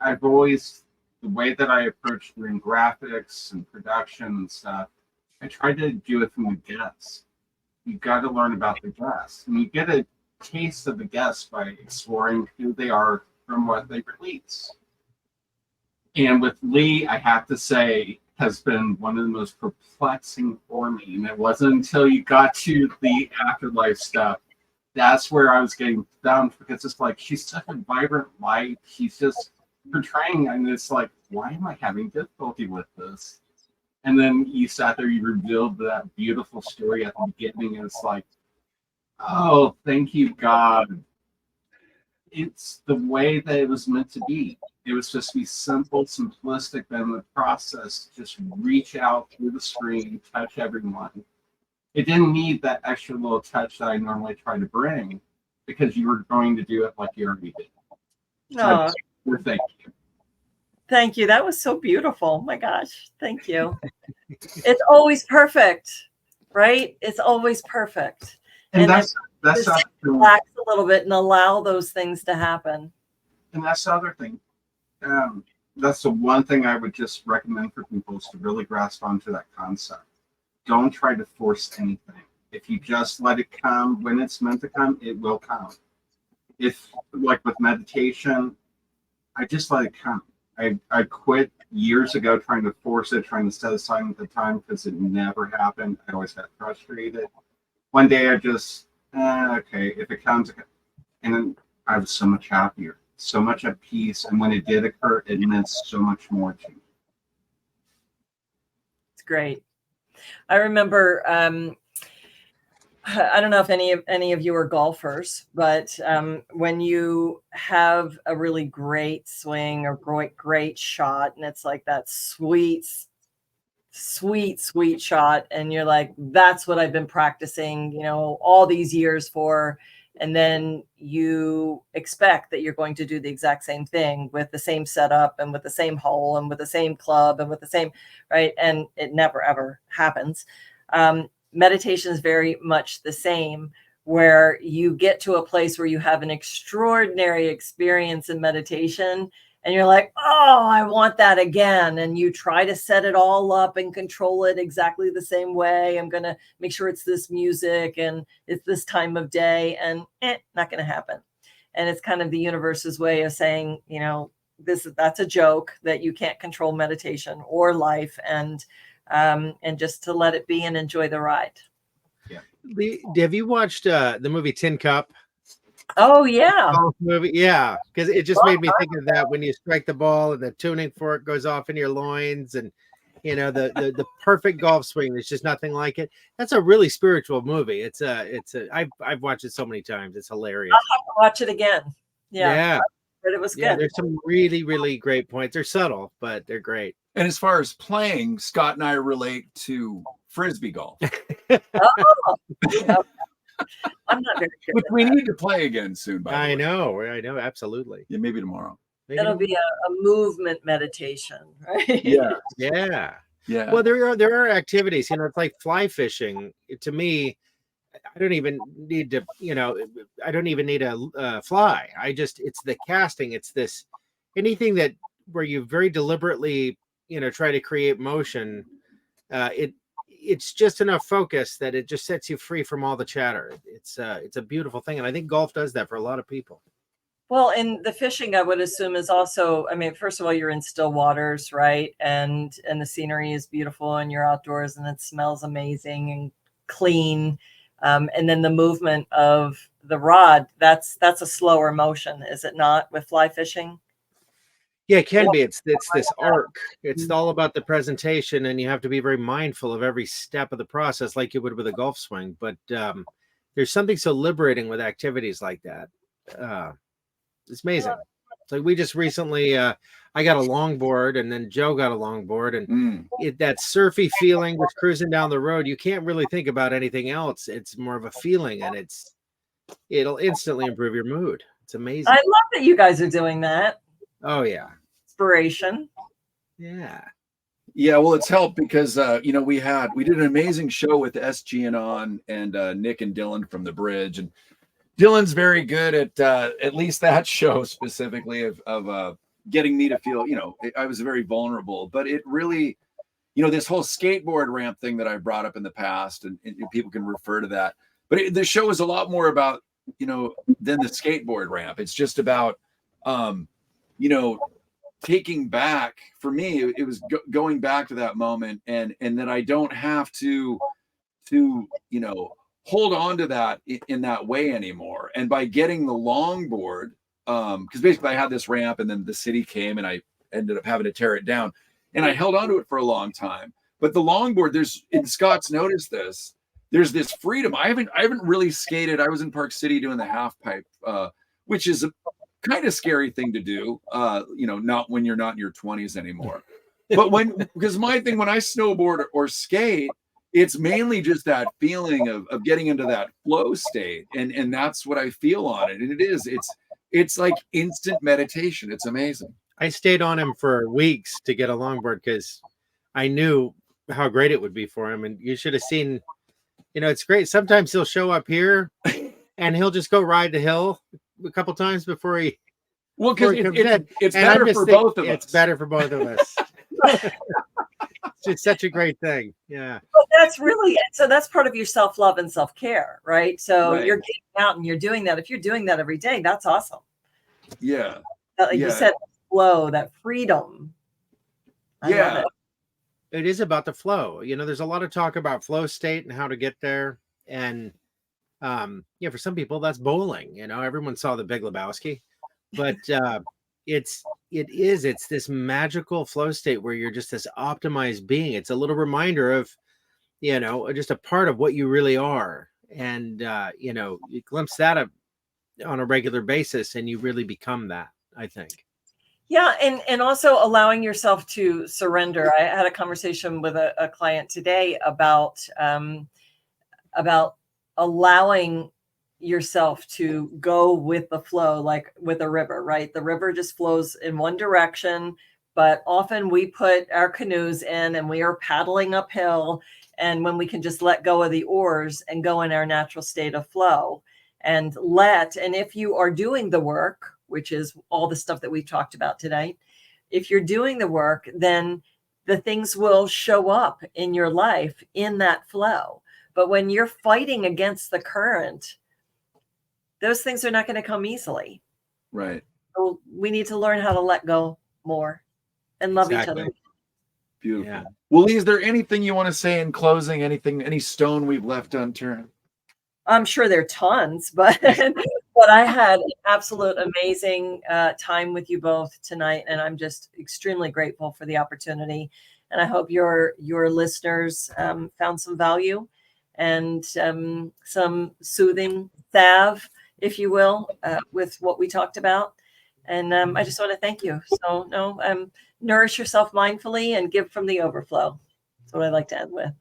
I've always, the way that I approach doing graphics and production and stuff, I try to do it from the guests. You got to learn about the guests, and you get a taste of the guests by exploring who they are from what they release. And with Lee, I have to say, has been one of the most perplexing for me. And it wasn't until you got to the afterlife stuff, that's where I was getting down, because it's like, she's such a vibrant light. She's just portraying, and it's like, why am I having difficulty with this? And then you sat there, you revealed that beautiful story at the beginning, and it's like, oh, thank you, God. It's the way that it was meant to be. It was just to be simple, simplistic, but in the process, just reach out through the screen, touch everyone. It didn't need that extra little touch that I normally try to bring, because you were going to do it like you already did. No. So, thank you. Thank you. That was so beautiful. My gosh. Thank you. It's always perfect, right? It's always perfect. And that's relax a little bit and allow those things to happen. And that's the other thing. That's the one thing I would just recommend for people, is to really grasp onto that concept. Don't try to force anything. If you just let it come when it's meant to come, it will come. If, like with meditation, I just let it come. I quit years ago trying to force it, trying to set aside at the time, because it never happened. I always got frustrated. One day I just, okay, if it comes, and then I was so much happier, so much at peace. And when it did occur, it meant so much more to me. It's great. I remember, I don't know if any of you are golfers, but when you have a really great swing or great shot, and it's like that sweet shot, and you're like, that's what I've been practicing, all these years for. And then you expect that you're going to do the exact same thing with the same setup and with the same hole and with the same club and with the same, right? And it never, ever happens. Meditation is very much the same, where you get to a place where you have an extraordinary experience in meditation, and you're like, oh, I want that again. And you try to set it all up and control it exactly the same way. I'm going to make sure it's this music and it's this time of day, and not going to happen. And it's kind of the universe's way of saying, you know, that's a joke, that you can't control meditation or life, and just to let it be and enjoy the ride. Yeah. Have you watched the movie Tin Cup? Oh yeah. Golf movie? Yeah, because it just made me think of that when you strike the ball and the tuning fork goes off in your loins, and you know the perfect golf swing. There's just nothing like it. That's a really spiritual movie. I've watched it so many times. It's hilarious. I'll have to watch it again. Yeah. But it was good. Yeah, there's some really, really great points. They're subtle, but they're great. And as far as playing, Scott and I relate to Frisbee golf. Oh, yeah. I'm not very good. Which we need to play again soon, by the way. I know, absolutely. Yeah, maybe tomorrow. It'll be a movement meditation, right? Yeah. Well, there are activities, you know, it's like fly fishing. To me, I don't even need to, you know, I don't even need a fly. It's the casting. It's this, anything that where you very deliberately, you know, try to create motion. It's just enough focus that it just sets you free from all the chatter. It's a beautiful thing. And I think golf does that for a lot of people. Well, and the fishing, I would assume, is also, I mean, first of all, you're in still waters, right? And the scenery is beautiful, and you're outdoors, and it smells amazing and clean. And then the movement of the rod, that's a slower motion, is it not, with fly fishing? Yeah, it can be. It's this arc. It's all about the presentation, and you have to be very mindful of every step of the process, like you would with a golf swing. But there's something so liberating with activities like that. It's amazing. So we just recently, I got a longboard, and then Joe got a longboard, and that surfy feeling, just cruising down the road, you can't really think about anything else. It's more of a feeling, and it'll instantly improve your mood. It's amazing. I love that you guys are doing that. Oh yeah. Inspiration. Yeah. Yeah, well, it's helped because you know, we did an amazing show with SG and Nick and Dylan from the Bridge, and Dylan's very good at least that show specifically of getting me to feel, you know, I was very vulnerable, but it really, you know, this whole skateboard ramp thing that I brought up in the past, and people can refer to that, but the show is a lot more about, you know, than the skateboard ramp. It's just about, you know, taking back, for me, it was going back to that moment, and that I don't have to, you know, hold on to that in that way anymore. And by getting the longboard, because basically I had this ramp, and then the city came, and I ended up having to tear it down, and I held on to it for a long time. But the longboard, and Scott's noticed this, there's this freedom. I haven't really skated. I was in Park City doing the half pipe, which is a kind of scary thing to do, you know, not when you're not in your 20s anymore. But because my thing, when I snowboard or skate, it's mainly just that feeling of getting into that flow state. And that's what I feel on it. And it's like instant meditation. It's amazing. I stayed on him for weeks to get a longboard because I knew how great it would be for him. And you should have seen, you know, it's great. Sometimes he'll show up here and he'll just go ride the hill a couple times before he. Well, because it's better for both of us. It's better for both of us. It's just such a great thing. Yeah. Well, that's part of your self-love and self-care, right? So you're getting out and you're doing that. If you're doing that every day, that's awesome. Yeah. Like you said, flow, that freedom. I love it. It is about the flow. You know, there's a lot of talk about flow state and how to get there. And yeah, for some people that's bowling. You know, everyone saw The Big Lebowski, but it's this magical flow state where you're just this optimized being. It's a little reminder of, you know, just a part of what you really are. And you know, you glimpse that up on a regular basis, and you really become that, I think. Yeah, and also allowing yourself to surrender. I had a conversation with a client today about allowing yourself to go with the flow, like with a river, right? The river just flows in one direction, but often we put our canoes in and we are paddling uphill. And when we can just let go of the oars and go in our natural state of flow and if you are doing the work, which is all the stuff that we've talked about today. If you're doing the work, then the things will show up in your life in that flow. But when you're fighting against the current, those things are not going to come easily. Right. So we need to learn how to let go more and love each other. Beautiful. Yeah. Well, Lee, is there anything you want to say in closing? Anything, any stone we've left unturned? I'm sure there are tons, but but I had an absolute amazing time with you both tonight, and I'm just extremely grateful for the opportunity. And I hope your listeners found some value and some soothing salve, if you will, with what we talked about. And I just want to thank you. So nourish yourself mindfully and give from the overflow. That's what I'd like to end with.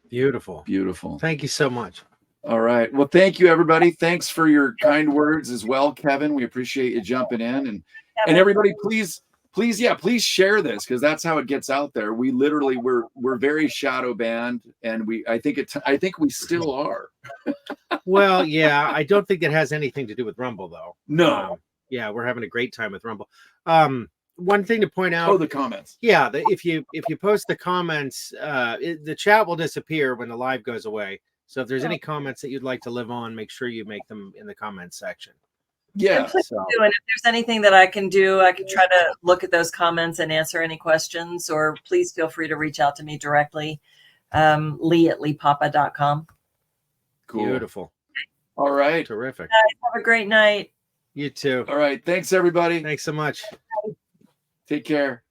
Beautiful. Beautiful. Thank you so much. All right. Well, thank you, everybody. Thanks for your kind words as well, Kevin. We appreciate you jumping in, and everybody, please share this, because that's how it gets out there. We literally we're very shadow banned, and I think we still are. Well, yeah, I don't think it has anything to do with Rumble, though. No. Yeah, we're having a great time with Rumble. One thing to point out. Oh, the comments. Yeah, if you post the comments, the chat will disappear when the live goes away. So if there's any comments that you'd like to live on, make sure you make them in the comments section. Yeah. And if there's anything that I can do, I can try to look at those comments and answer any questions, or please feel free to reach out to me directly. Lee@leepapa.com. Cool. Beautiful. All right. Terrific. Have a great night. You too. All right. Thanks, everybody. Thanks so much. Take care.